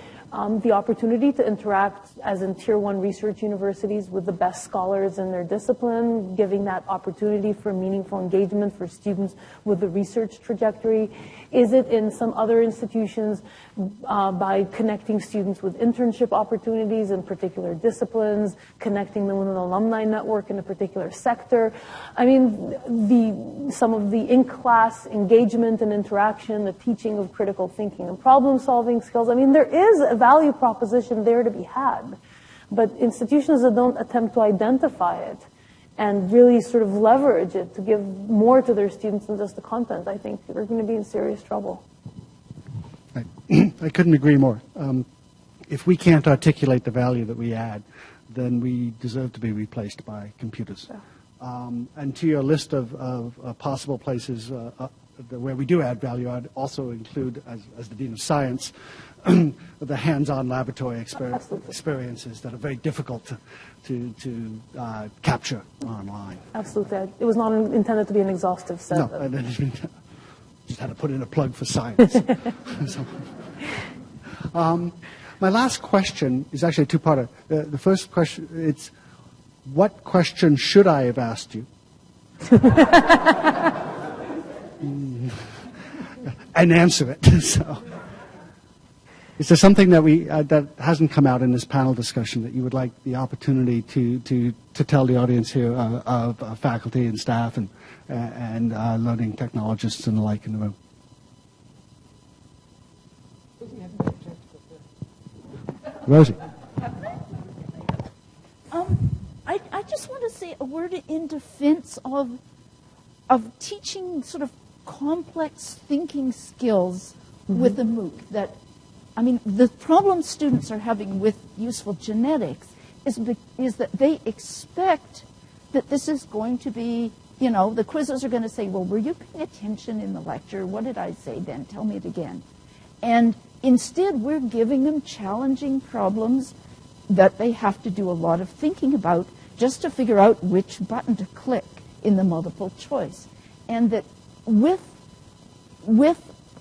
the opportunity to interact, as in Tier 1 research universities, with the best scholars in their discipline, giving that opportunity for meaningful engagement for students with the research trajectory? Is it in some other institutions by connecting students with internship opportunities in particular disciplines, connecting them with an alumni network in a particular sector? I mean, some of the in-class engagement and interaction, the teaching of critical thinking and problem-solving skills. I mean, there is a value proposition there to be had, but institutions that don't attempt to identify it and really sort of leverage it to give more to their students than just the content, I think they're going to be in serious trouble. I couldn't agree more. If we can't articulate the value that we add, then we deserve to be replaced by computers. Yeah. And to your list of possible places where we do add value, I'd also include, as the Dean of Science, the hands-on laboratory experiences that are very difficult to capture online. Absolutely. It was not intended to be an exhaustive set. No, just had to put in a plug for science. My last question is actually a two-parter. The first question, it's, what question should I have asked you? And answer it. So, is there something that that hasn't come out in this panel discussion that you would like the opportunity to tell the audience here of faculty and staff and learning technologists and the like in the room? Rosie. I just want to say a word in defense of teaching sort of complex thinking skills with a MOOC. That, I mean, the problem students are having with useful genetics is that they expect that this is going to be, the quizzes are going to say, well, were you paying attention in the lecture? What did I say then? Tell me it again. And instead, we're giving them challenging problems that they have to do a lot of thinking about just to figure out which button to click in the multiple choice. And that with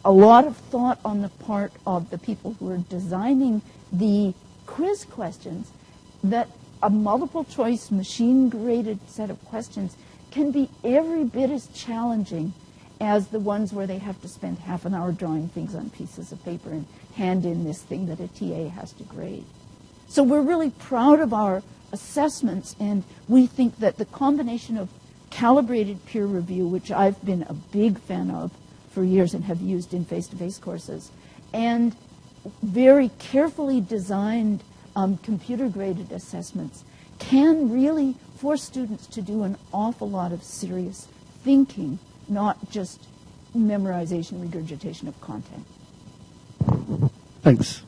a lot of thought on the part of the people who are designing the quiz questions, that a multiple choice machine graded set of questions can be every bit as challenging as the ones where they have to spend half an hour drawing things on pieces of paper and hand in this thing that a TA has to grade. So we're really proud of our assessments, and we think that the combination of calibrated peer review, which I've been a big fan of for years and have used in face-to-face courses, and very carefully designed computer-graded assessments can really force students to do an awful lot of serious thinking, not just memorization, regurgitation of content. Thanks.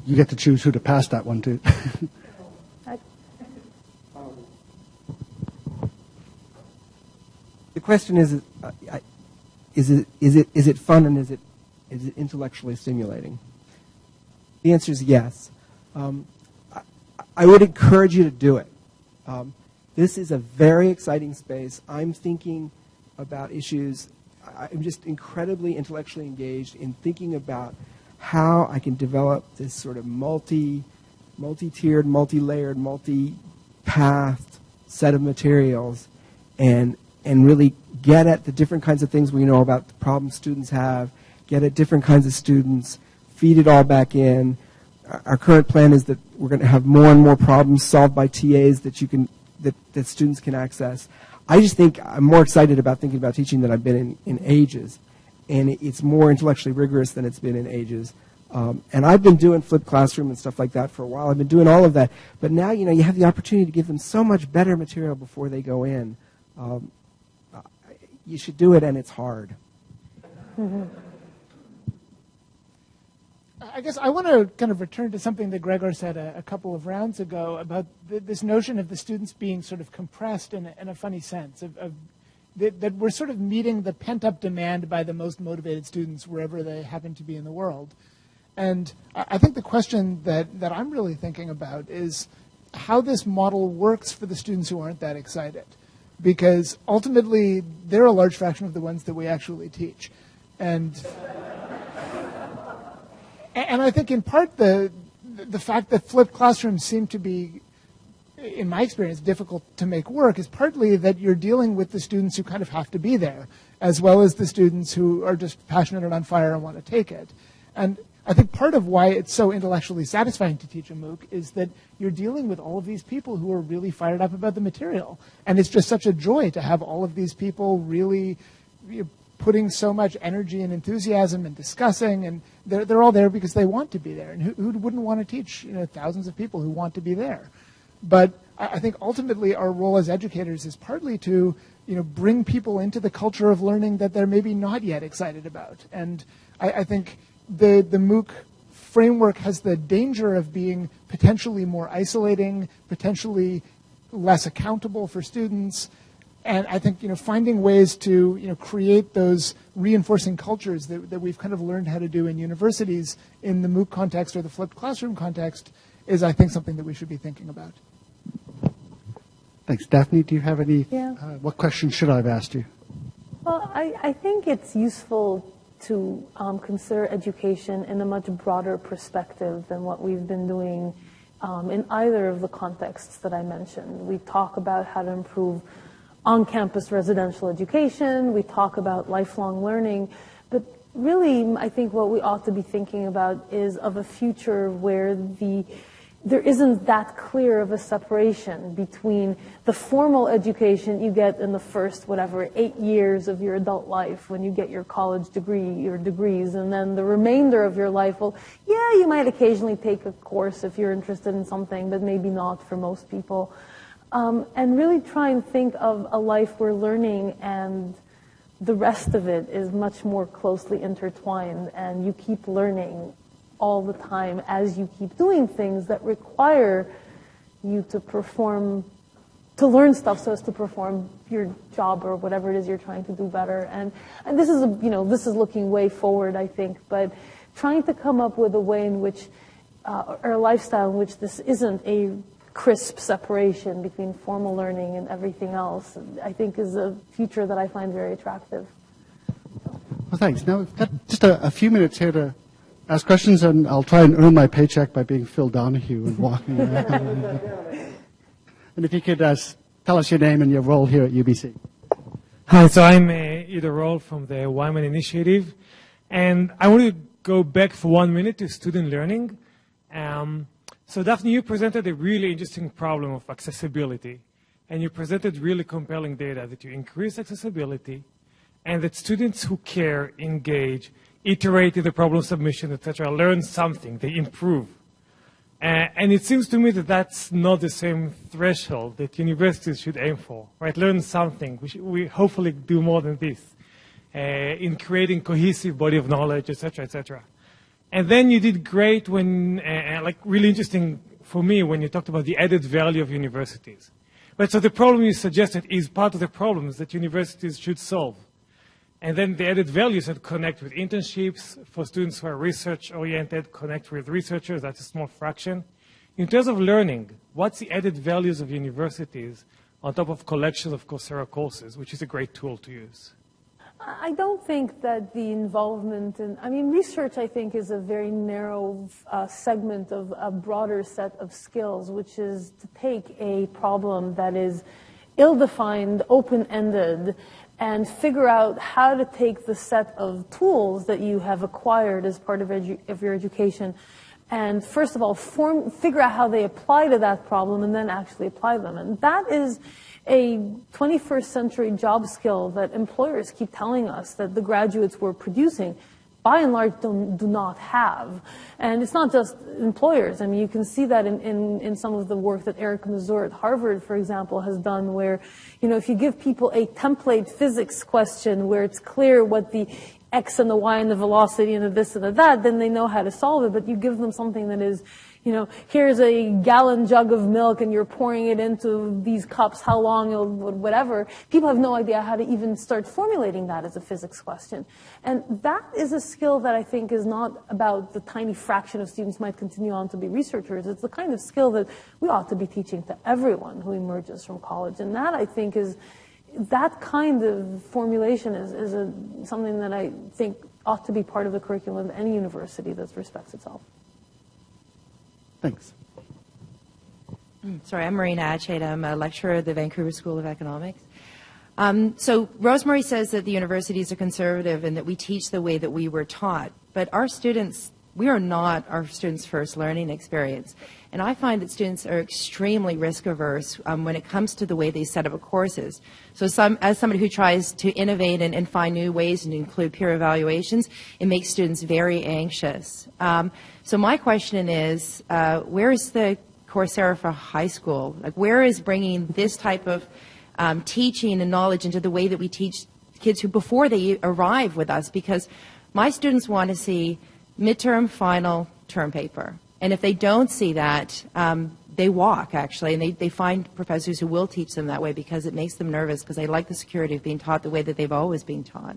You get to choose who to pass that one to. The question is it fun and is it intellectually stimulating? The answer is yes. I would encourage you to do it. This is a very exciting space. I'm thinking about issues. I'm just incredibly intellectually engaged in thinking about how I can develop this sort of multi-tiered, multi-layered, multi-pathed set of materials and really get at the different kinds of things we know about the problems students have, get at different kinds of students, feed it all back in. Our current plan is that we're going to have more and more problems solved by TAs that that students can access. I just think I'm more excited about thinking about teaching than I've been in ages. And it's more intellectually rigorous than it's been in ages. And I've been doing flipped classroom and stuff like that for a while. I've been doing all of that. But now, you have the opportunity to give them so much better material before they go in. You should do it, and it's hard. Mm-hmm. I guess I want to kind of return to something that Gregor said a couple of rounds ago about this notion of the students being sort of compressed in a funny sense, that we're sort of meeting the pent-up demand by the most motivated students wherever they happen to be in the world. And I think the question that I'm really thinking about is how this model works for the students who aren't that excited. Because ultimately, they're a large fraction of the ones that we actually teach. And I think in part the fact that flipped classrooms seem to be, in my experience, difficult to make work is partly that you're dealing with the students who kind of have to be there, as well as the students who are just passionate and on fire and want to take it. And I think part of why it's so intellectually satisfying to teach a MOOC is that you're dealing with all of these people who are really fired up about the material. And it's just such a joy to have all of these people really putting so much energy and enthusiasm and discussing, and they're all there because they want to be there. And who wouldn't want to teach thousands of people who want to be there? But I think ultimately our role as educators is partly to bring people into the culture of learning that they're maybe not yet excited about. And I think the MOOC framework has the danger of being potentially more isolating, potentially less accountable for students. And I think finding ways to create those reinforcing cultures that we've kind of learned how to do in universities in the MOOC context or the flipped classroom context is, I think, something that we should be thinking about. Thanks. Daphne, do you have any? Yeah. What question should I have asked you? Well, I think it's useful to consider education in a much broader perspective than what we've been doing in either of the contexts that I mentioned. We talk about how to improve on-campus residential education. We talk about lifelong learning. But really, I think what we ought to be thinking about is of a future where there isn't that clear of a separation between the formal education you get in the first, 8 years of your adult life when you get your college degree, your degrees, and then the remainder of your life, you might occasionally take a course if you're interested in something, but maybe not for most people. And really try and think of a life where learning and the rest of it is much more closely intertwined, and you keep learning all the time as you keep doing things that require you to perform, to learn stuff so as to perform your job or whatever it is you're trying to do better. And this is this is looking way forward, I think, but trying to come up with a way in which or a lifestyle in which this isn't a crisp separation between formal learning and everything else, I think is a future that I find very attractive. Well, thanks. Now we've got just a few minutes here to ask questions, and I'll try and earn my paycheck by being Phil Donahue and walking around. And if you could tell us your name and your role here at UBC. Hi, so I'm Ido Roll from the Wyman Initiative, and I want to go back for 1 minute to student learning. So Daphne, you presented a really interesting problem of accessibility, and you presented really compelling data that you increase accessibility, and that students who care, engage, iterate in the problem submission, etc., learn something, they improve. And it seems to me that that's not the same threshold that universities should aim for, right? Learn something. We hopefully do more than this in creating cohesive body of knowledge, etc., etc. And then you did great when, like really interesting for me, when you talked about the added value of universities. But so the problem you suggested is part of the problems that universities should solve. And then the added values that connect with internships for students who are research-oriented, connect with researchers, that's a small fraction. In terms of learning, what's the added values of universities on top of collections of Coursera courses, which is a great tool to use? I don't think that the involvement in, research I think is a very narrow segment of a broader set of skills, which is to take a problem that is ill-defined, open-ended, and figure out how to take the set of tools that you have acquired as part of your education and first of all figure out how they apply to that problem and then actually apply them. And that is a 21st century job skill that employers keep telling us that the graduates we're producing by and large do not have. And it's not just employers. I mean, you can see that in some of the work that Eric Mazur at Harvard, for example, has done where, if you give people a template physics question where it's clear what the x and the y and the velocity and the this and the that, then they know how to solve it. But you give them something that is, here's a gallon jug of milk and you're pouring it into these cups, how long, whatever. People have no idea how to even start formulating that as a physics question. And that is a skill that I think is not about the tiny fraction of students might continue on to be researchers. It's the kind of skill that we ought to be teaching to everyone who emerges from college. And that, I think, that kind of formulation is something that I think ought to be part of the curriculum of any university that respects itself. Thanks. Sorry, I'm Marina Achade. I'm a lecturer at the Vancouver School of Economics. So Rosemary says that the universities are conservative and that we teach the way that we were taught. But our students, we are not our students' first learning experience. And I find that students are extremely risk averse when it comes to the way they set up courses. So as somebody who tries to innovate and find new ways and include peer evaluations, it makes students very anxious. So my question is, where is the Coursera for high school? Like, where is bringing this type of teaching and knowledge into the way that we teach kids who before they arrive with us? Because my students want to see midterm, final, term paper. And if they don't see that, they walk, actually, and they find professors who will teach them that way because it makes them nervous because they like the security of being taught the way that they've always been taught.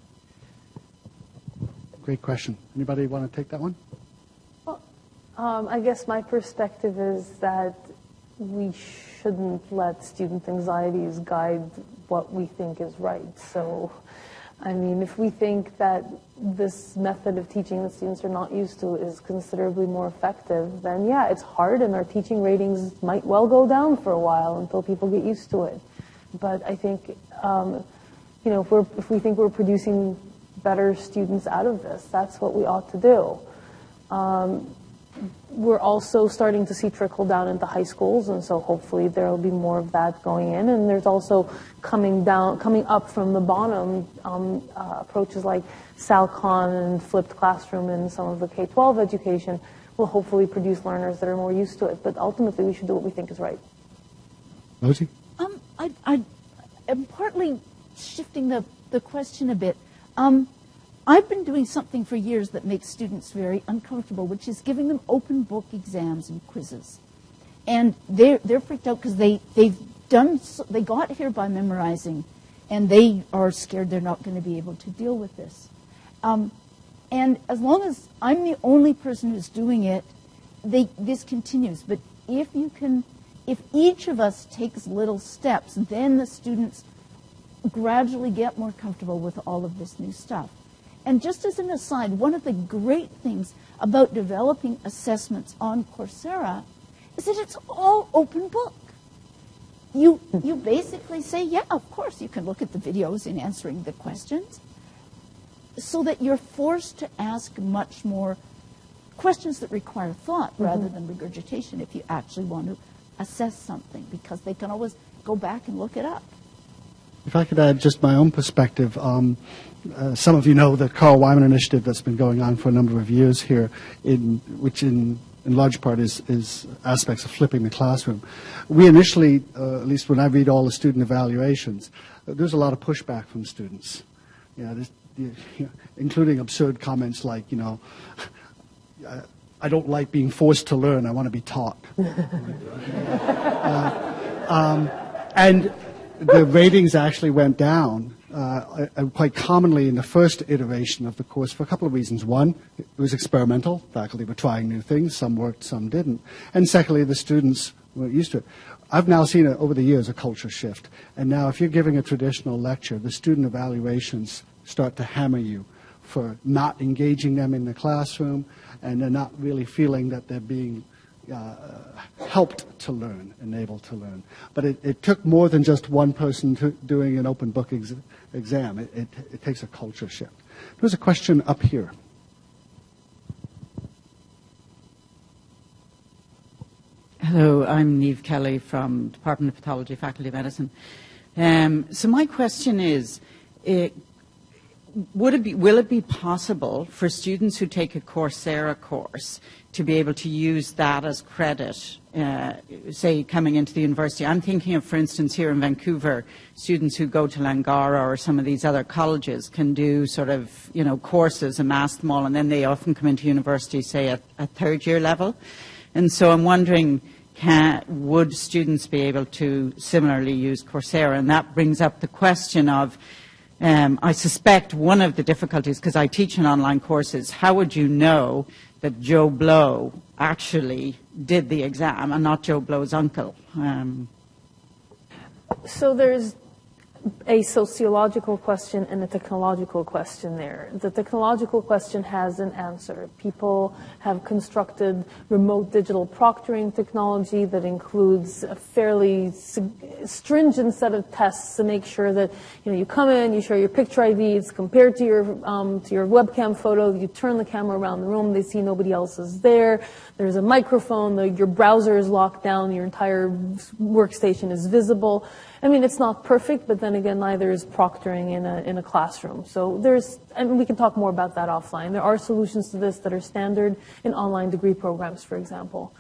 Great question. Anybody want to take that one? Well, I guess my perspective is that we shouldn't let student anxieties guide what we think is right. So, I mean, if we think that this method of teaching that students are not used to is considerably more effective, then yeah, it's hard and our teaching ratings might well go down for a while until people get used to it. But I think, if we think we're producing better students out of this, that's what we ought to do. We're also starting to see trickle down into high schools, and so hopefully there will be more of that going in. And there's also coming up from the bottom approaches like SALCON and flipped classroom and some of the K-12 education will hopefully produce learners that are more used to it. But ultimately, we should do what we think is right. Rosie? I am partly shifting the question a bit. I've been doing something for years that makes students very uncomfortable, which is giving them open book exams and quizzes. And they're freaked out because they got here by memorizing, and they are scared they're not going to be able to deal with this. And as long as I'm the only person who's doing it, this continues. But if you can if each of us takes little steps, then the students gradually get more comfortable with all of this new stuff. And just as an aside, one of the great things about developing assessments on Coursera is that it's all open book. You basically say, yeah, of course, you can look at the videos in answering the questions, so that you're forced to ask much more questions that require thought rather than regurgitation if you actually want to assess something, because they can always go back and look it up. If I could add just my own perspective, some of you know the Carl Wyman initiative that's been going on for a number of years here, which in large part is aspects of flipping the classroom. We initially, at least when I read all the student evaluations, there's a lot of pushback from students, including absurd comments like, I don't like being forced to learn, I want to be taught. And the ratings actually went down quite commonly in the first iteration of the course for a couple of reasons. One, it was experimental. Faculty were trying new things. Some worked, some didn't. And secondly, the students were used to it. I've now seen over the years a culture shift. And now if you're giving a traditional lecture, the student evaluations start to hammer you for not engaging them in the classroom, and they're not really feeling that they're being helped to learn and able to learn. But it took more than just one person doing an open book exam. It takes a culture shift. There's a question up here. Hello, I'm Niamh Kelly from Department of Pathology, Faculty of Medicine. So my question is, will it be possible for students who take a Coursera course to be able to use that as credit, say, coming into the university? I'm thinking of, for instance, here in Vancouver, students who go to Langara or some of these other colleges can do sort of, courses, amass them all, and then they often come into university, say, at third-year level. And so I'm wondering, would students be able to similarly use Coursera? And that brings up the question of, I suspect one of the difficulties, because I teach in online courses, how would you know that Joe Blow actually did the exam and not Joe Blow's uncle? So there's a sociological question and a technological question there. The technological question has an answer. People have constructed remote digital proctoring technology that includes a fairly stringent set of tests to make sure that you come in, you show your picture ID, it's compared to your webcam photo, you turn the camera around the room, they see nobody else is there, there's a microphone, your browser is locked down, your entire workstation is visible. I mean, it's not perfect, but then again, neither is proctoring in a classroom. So and we can talk more about that offline. There are solutions to this that are standard in online degree programs, for example.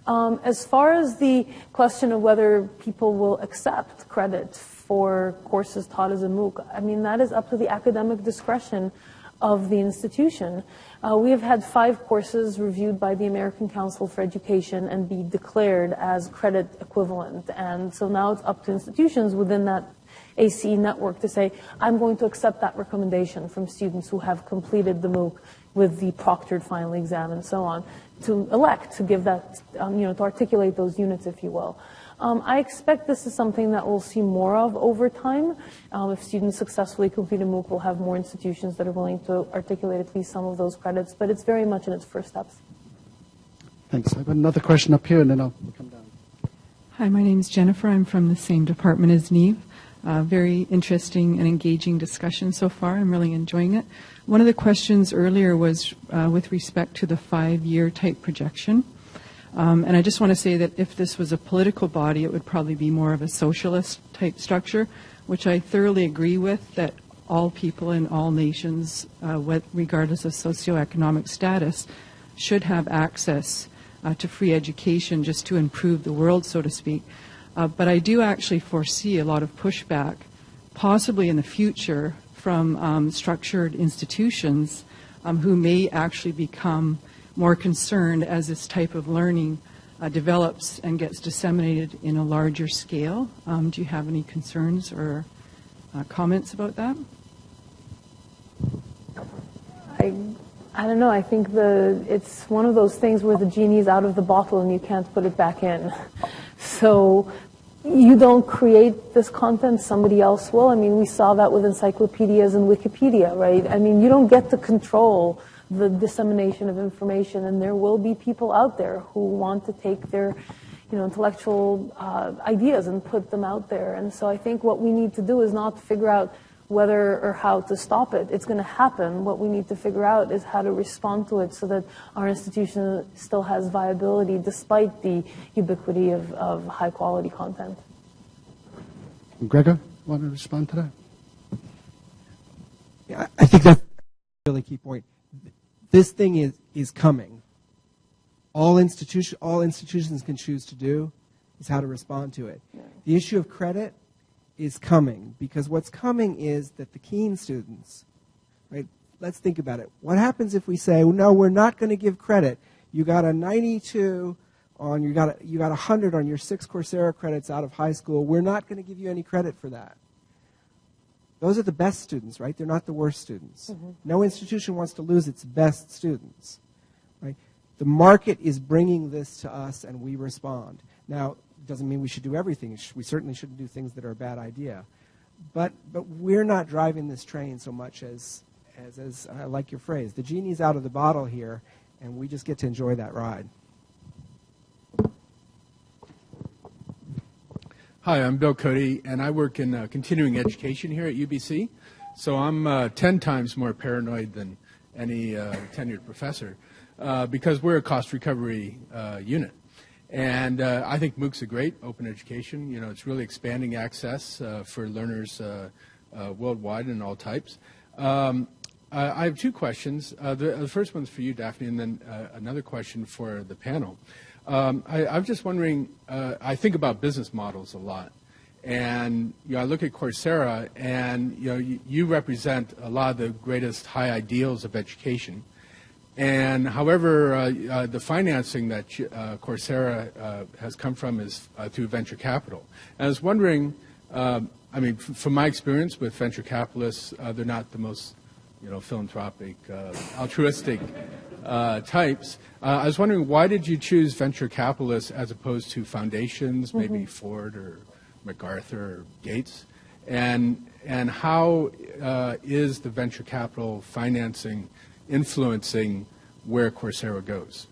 As far as the question of whether people will accept credit for courses taught as a MOOC, I mean, that is up to the academic discretion of the institution. We have had 5 courses reviewed by the American Council for Education and be declared as credit equivalent. And so now it's up to institutions within that ACE network to say, I'm going to accept that recommendation from students who have completed the MOOC with the proctored final exam and so on, to elect to give that, to articulate those units, if you will. I expect this is something that we'll see more of over time. If students successfully complete a MOOC, we'll have more institutions that are willing to articulate at least some of those credits, but it's very much in its first steps. Thanks. I've got another question up here, and then I'll come down. Hi, my name is Jennifer. I'm from the same department as Niamh. Very interesting and engaging discussion so far. I'm really enjoying it. One of the questions earlier was with respect to the 5-year type projection. And I just want to say that if this was a political body, it would probably be more of a socialist type structure, which I thoroughly agree with, that all people in all nations, regardless of socioeconomic status, should have access to free education just to improve the world, so to speak. But I do actually foresee a lot of pushback, possibly in the future, from structured institutions who may actually become more concerned as this type of learning develops and gets disseminated in a larger scale. Do you have any concerns or comments about that? I don't know. I think it's one of those things where the genie's out of the bottle and you can't put it back in. so you don't create this content, somebody else will. I mean, we saw that with encyclopedias and Wikipedia, right? I mean, you don't get to control the dissemination of information, and there will be people out there who want to take their intellectual ideas and put them out there. And so I think what we need to do is not figure out whether or how to stop it. It's going to happen. What we need to figure out is how to respond to it so that our institution still has viability despite the ubiquity of high-quality content. Gregor, want to respond to that? Yeah, I think that's a really key point. This thing is coming. All institutions can choose to do is how to respond to it. Yeah. The issue of credit is coming, because what's coming is that the keen students, right? Let's think about it. What happens if we say, well, no, we're not going to give credit? You got a 92 on, you got 100 on your 6 Coursera credits out of high school. We're not going to give you any credit for that. Those are the best students, right? They're not the worst students. Mm-hmm. No institution wants to lose its best students, right? The market is bringing this to us, and we respond. Now, doesn't mean we should do everything. We certainly shouldn't do things that are a bad idea. But we're not driving this train so much as I like your phrase. The genie's out of the bottle here, and we just get to enjoy that ride. Hi, I'm Bill Cody, and I work in continuing education here at UBC. So I'm 10 times more paranoid than any tenured professor because we're a cost recovery unit. And I think MOOCs are great, open education. You know, it's really expanding access for learners worldwide and all types. I have 2 questions. The first one's for you, Daphne, and then another question for the panel. I'm just wondering, I think about business models a lot. And I look at Coursera, and you represent a lot of the greatest high ideals of education. And however, the financing that Coursera has come from is through venture capital. And I was wondering, I mean, from my experience with venture capitalists, they're not the most, philanthropic, altruistic types. I was wondering, why did you choose venture capitalists as opposed to foundations, mm-hmm. maybe Ford or MacArthur or Gates? And how is the venture capital financing influencing where Coursera goes?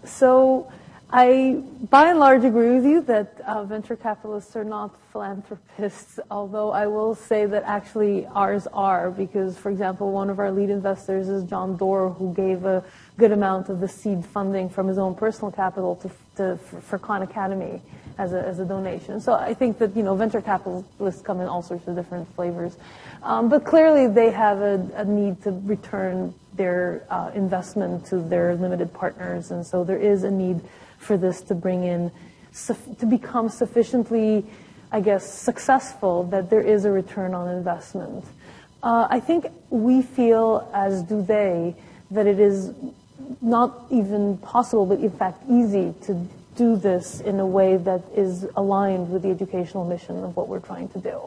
So I, by and large, agree with you that venture capitalists are not philanthropists, although I will say that actually ours are, because, for example, one of our lead investors is John Doerr, who gave a good amount of the seed funding from his own personal capital for Khan Academy as a donation. So I think that, venture capitalists come in all sorts of different flavors. But clearly they have a need to return their investment to their limited partners, and so there is a need for this to bring in, to become sufficiently, I guess, successful that there is a return on investment. I think we feel, as do they, that it is not even possible, but in fact easy to do this in a way that is aligned with the educational mission of what we're trying to do.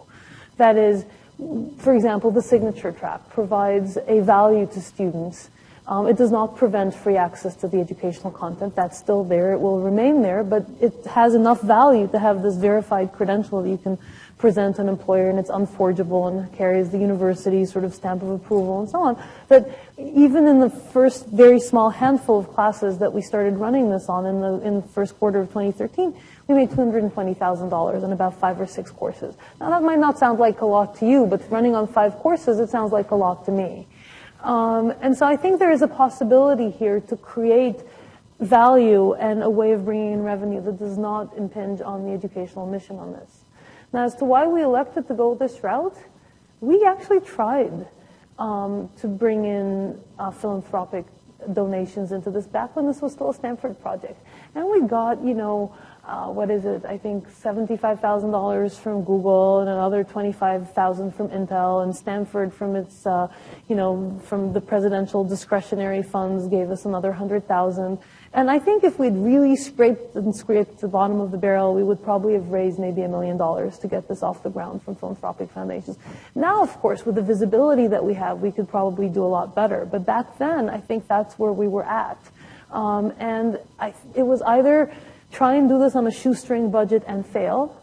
That is, for example, the signature trap provides a value to students. It does not prevent free access to the educational content. That's still there. It will remain there, but it has enough value to have this verified credential that you can present an employer, and it's unforgeable and carries the university's sort of stamp of approval and so on. But even in the first very small handful of classes that we started running this on in the first quarter of 2013, we made $220,000 on about 5 or 6 courses. Now that might not sound like a lot to you, but running on 5 courses, it sounds like a lot to me. And so I think there is a possibility here to create value and a way of bringing in revenue that does not impinge on the educational mission on this. Now, as to why we elected to go this route, we actually tried to bring in philanthropic donations into this back when this was still a Stanford project. And we got, I think $75,000 from Google and another $25,000 from Intel, and Stanford from its, from the presidential discretionary funds gave us another $100,000. And I think if we'd really scraped the bottom of the barrel, we would probably have raised maybe $1 million to get this off the ground from philanthropic foundations. Now, of course, with the visibility that we have, we could probably do a lot better. But back then, I think that's where we were at. And it was either try and do this on a shoestring budget and fail,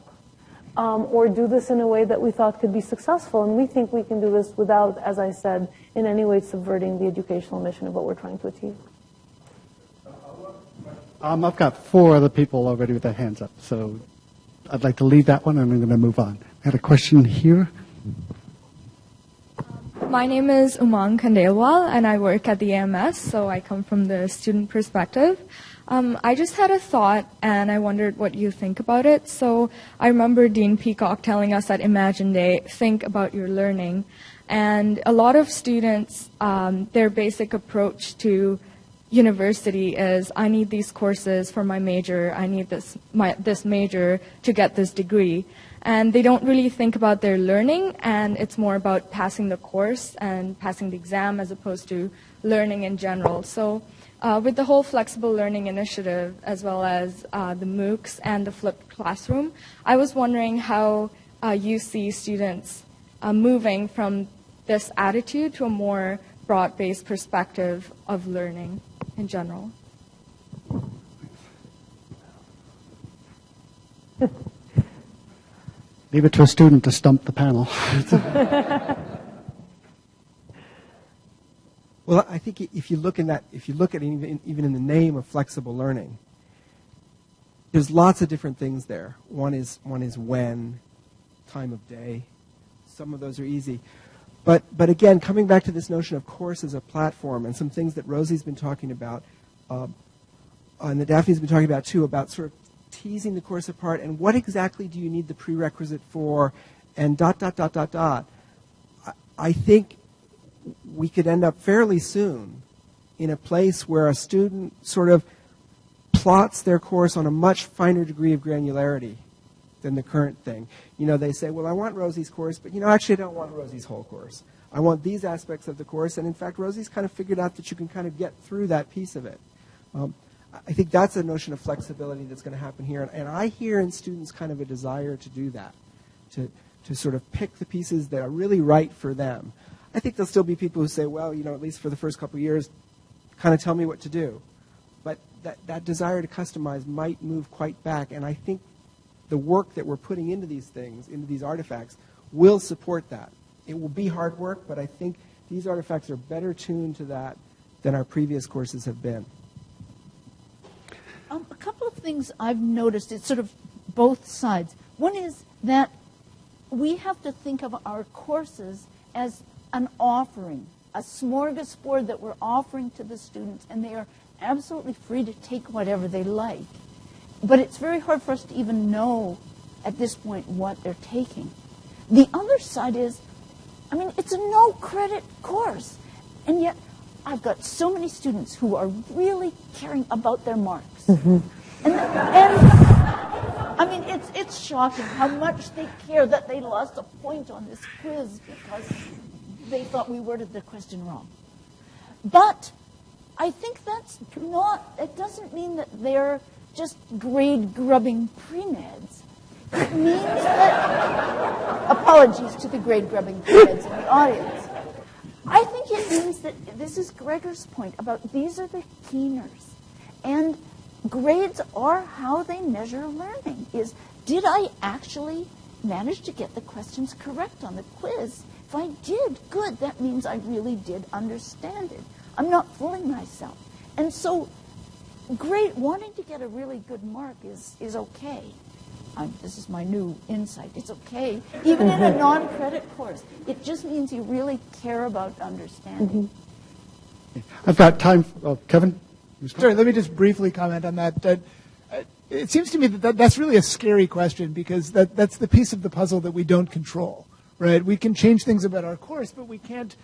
or do this in a way that we thought could be successful. And we think we can do this without, as I said, in any way subverting the educational mission of what we're trying to achieve. I've got 4 other people already with their hands up, so I'd like to leave that one, and I'm going to move on. I had a question here. My name is Umang Khandelwal, and I work at the AMS, so I come from the student perspective. I just had a thought, and I wondered what you think about it. So I remember Dean Peacock telling us at Imagine Day, think about your learning. And a lot of students, their basic approach to university is, I need these courses for my major, I need this major to get this degree. And they don't really think about their learning, and it's more about passing the course and passing the exam as opposed to learning in general. So with the whole flexible learning initiative, as well as the MOOCs and the flipped classroom, I was wondering how you see students moving from this attitude to a more broad-based perspective of learning in general. Leave it to a student to stump the panel. Well, I think if you look at even in the name of flexible learning, there's lots of different things there. One is when, time of day. Some of those are easy. But again, coming back to this notion of course as a platform, and some things that Rosie's been talking about, and that Daphne's been talking about too, about sort of teasing the course apart, and what exactly do you need the prerequisite for, and ... I think we could end up fairly soon in a place where a student sort of plots their course on a much finer degree of granularity than the current thing. You know, they say, well, I want Rosie's course, but, actually I don't want Rosie's whole course. I want these aspects of the course, and in fact, Rosie's kind of figured out that you can kind of get through that piece of it. I think that's a notion of flexibility that's going to happen here, and I hear in students kind of a desire to do that, to sort of pick the pieces that are really right for them. I think there'll still be people who say, well, at least for the first couple of years, kind of tell me what to do. But that desire to customize might move quite back, and I think the work that we're putting into these things, into these artifacts, will support that. It will be hard work, but I think these artifacts are better tuned to that than our previous courses have been. A couple of things I've noticed, it's sort of both sides. One is that we have to think of our courses as an offering, a smorgasbord that we're offering to the students, and they are absolutely free to take whatever they like. But it's very hard for us to even know at this point what they're taking. The other side is, it's a no-credit course, and yet I've got so many students who are really caring about their marks. Mm-hmm. And it's shocking how much they care that they lost a point on this quiz because they thought we worded the question wrong. But I think it doesn't mean that they're just grade-grubbing pre-meds. It means that, apologies to the grade-grubbing pre-meds in the audience, I think it means that, this is Gregor's point about these are the keeners. And grades are how they measure learning, did I actually manage to get the questions correct on the quiz? If I did, good, that means I really did understand it. I'm not fooling myself. And so wanting to get a really good mark is okay. This is my new insight. It's okay, even in a non-credit course. It just means you really care about understanding. Mm-hmm. I've got time. Oh, Kevin? Sorry, let me just briefly comment on that. It seems to me that's really a scary question because that's the piece of the puzzle that we don't control, right? We can change things about our course, but we can't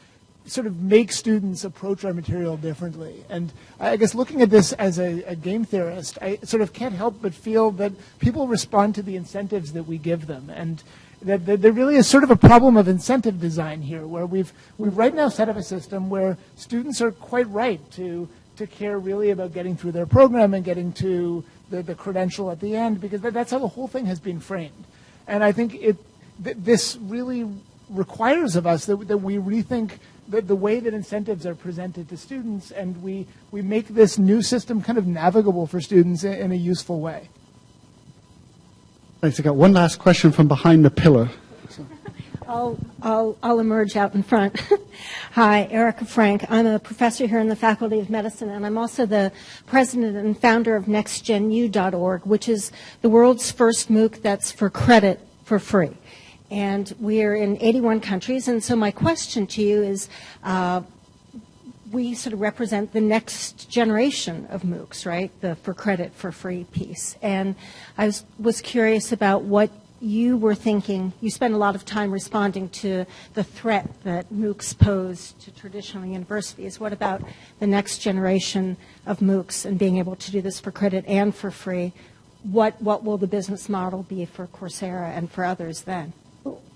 sort of make students approach our material differently. And I guess looking at this as a game theorist, I sort of can't help but feel that people respond to the incentives that we give them. And that there really is sort of a problem of incentive design here, where we've right now set up a system where students are quite right to care really about getting through their program and getting to the credential at the end, because that's how the whole thing has been framed. And I think this really requires of us that we rethink the way that incentives are presented to students, and we make this new system kind of navigable for students in a useful way. Thanks. I got one last question from behind the pillar. I'll emerge out in front. Hi, Erica Frank. I'm a professor here in the Faculty of Medicine, and I'm also the president and founder of nextgenu.org, which is the world's first MOOC that's for credit for free. And we're in 81 countries, and so my question to you is, we sort of represent the next generation of MOOCs, right? The for credit for free piece. And I was curious about what you were thinking. You spent a lot of time responding to the threat that MOOCs pose to traditional universities. What about the next generation of MOOCs and being able to do this for credit and for free? What will the business model be for Coursera and for others then?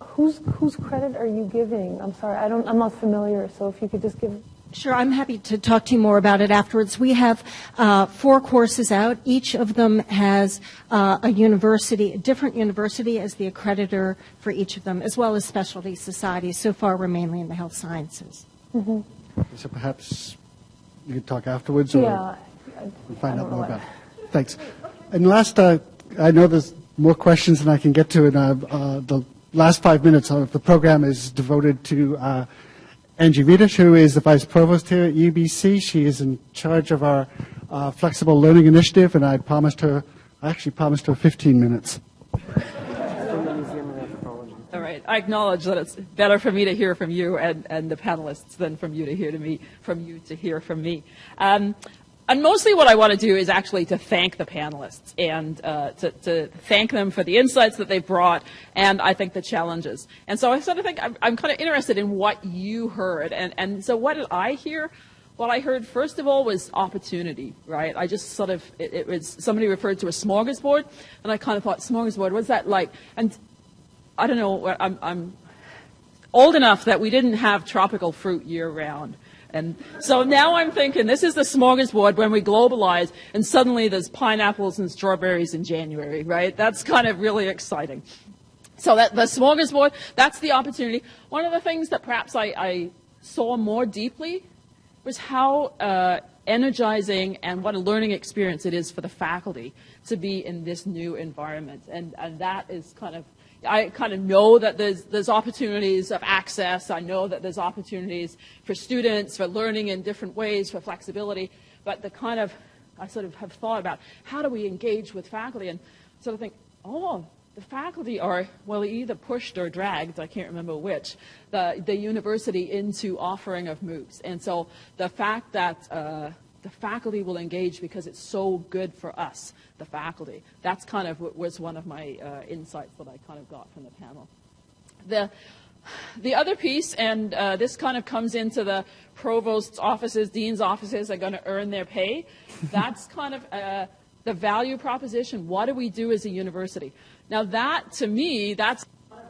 Whose credit are you giving? I'm sorry, I'm not familiar, so if you could just give... Sure, I'm happy to talk to you more about it afterwards. We have 4 courses out. Each of them has a different university as the accreditor for each of them, as well as specialty societies. So far, we're mainly in the health sciences. Mm-hmm. So perhaps you could talk afterwards, or find out more about it. Thanks. And last, I know there's more questions than I can get to, and the last 5 minutes of the program is devoted to Angie Redish, who is the Vice-Provost here at UBC. She is in charge of our Flexible Learning Initiative, and I actually promised her 15 minutes. All right. I acknowledge that it's better for me to hear from you and the panelists than from you to hear from me. And mostly what I want to do is actually to thank the panelists and to thank them for the insights that they've brought and I think the challenges. And so I sort of think I'm kind of interested in what you heard. And so what did I hear? What I heard, first of all, was opportunity, right? I just sort of, it was, somebody referred to a smorgasbord, and I kind of thought, smorgasbord, what's that like? And I don't know, I'm old enough that we didn't have tropical fruit year-round. And so now I'm thinking this is the smorgasbord when we globalize and suddenly there's pineapples and strawberries in January, right? That's kind of really exciting. So that the smorgasbord, that's the opportunity. One of the things that perhaps I saw more deeply was how energizing and what a learning experience it is for the faculty to be in this new environment. And that is kind of, I kind of know that there's opportunities of access. I know that there's opportunities for students, for learning in different ways, for flexibility. But the kind of, I sort of have thought about how do we engage with faculty and sort of think, oh, the faculty are, well, either pushed or dragged, I can't remember which, the university into offering of MOOCs. And so the fact that the faculty will engage because it's so good for us, the faculty. That's kind of what was one of my insights that I kind of got from the panel. The other piece, and this kind of comes into the provost's offices, dean's offices are going to earn their pay. That's kind of the value proposition. What do we do as a university? Now that, to me, that's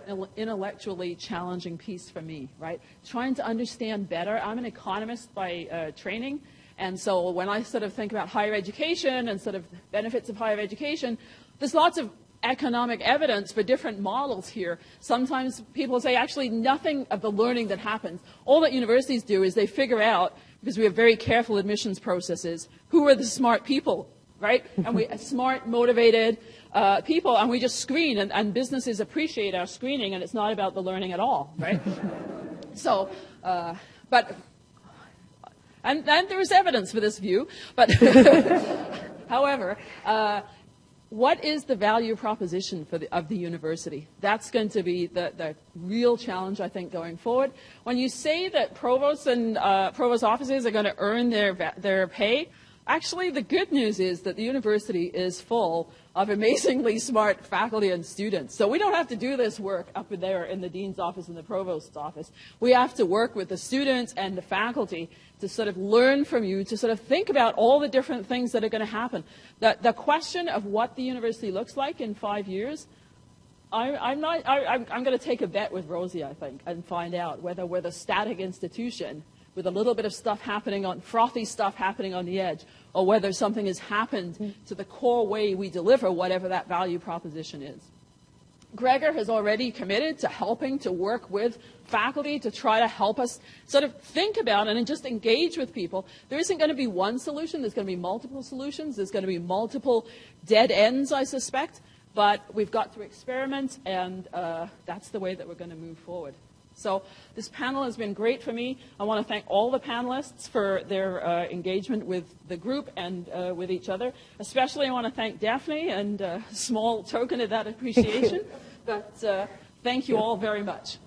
an intellectually challenging piece for me, right? Trying to understand better. I'm an economist by training. And so when I sort of think about higher education and sort of benefits of higher education, there's lots of economic evidence for different models here. Sometimes people say actually nothing of the learning that happens. All that universities do is they figure out, because we have very careful admissions processes, who are the smart people, right? And we smart, motivated people, and we just screen, and businesses appreciate our screening, and it's not about the learning at all, right? So, but... And there is evidence for this view, but however, what is the value proposition of the university? That's going to be the real challenge, I think, going forward. When you say that provosts and provost offices are going to earn their pay, actually the good news is that the university is full of amazingly smart faculty and students. So we don't have to do this work up in there in the dean's office and the provost's office. We have to work with the students and the faculty to sort of learn from you, to sort of think about all the different things that are going to happen. The question of what the university looks like in 5 years, I'm going to take a bet with Rosie, I think, and find out whether we're the static institution with a little bit of stuff happening on, frothy stuff happening on the edge, or whether something has happened to the core way we deliver whatever that value proposition is. Gregor has already committed to helping to work with faculty to try to help us sort of think about it and just engage with people. There isn't going to be one solution. There's going to be multiple solutions. There's going to be multiple dead ends, I suspect. But we've got to experiment, and that's the way that we're going to move forward. So this panel has been great for me. I want to thank all the panelists for their engagement with the group and with each other. Especially I want to thank Daphne and a small token of that appreciation. But thank you all very much.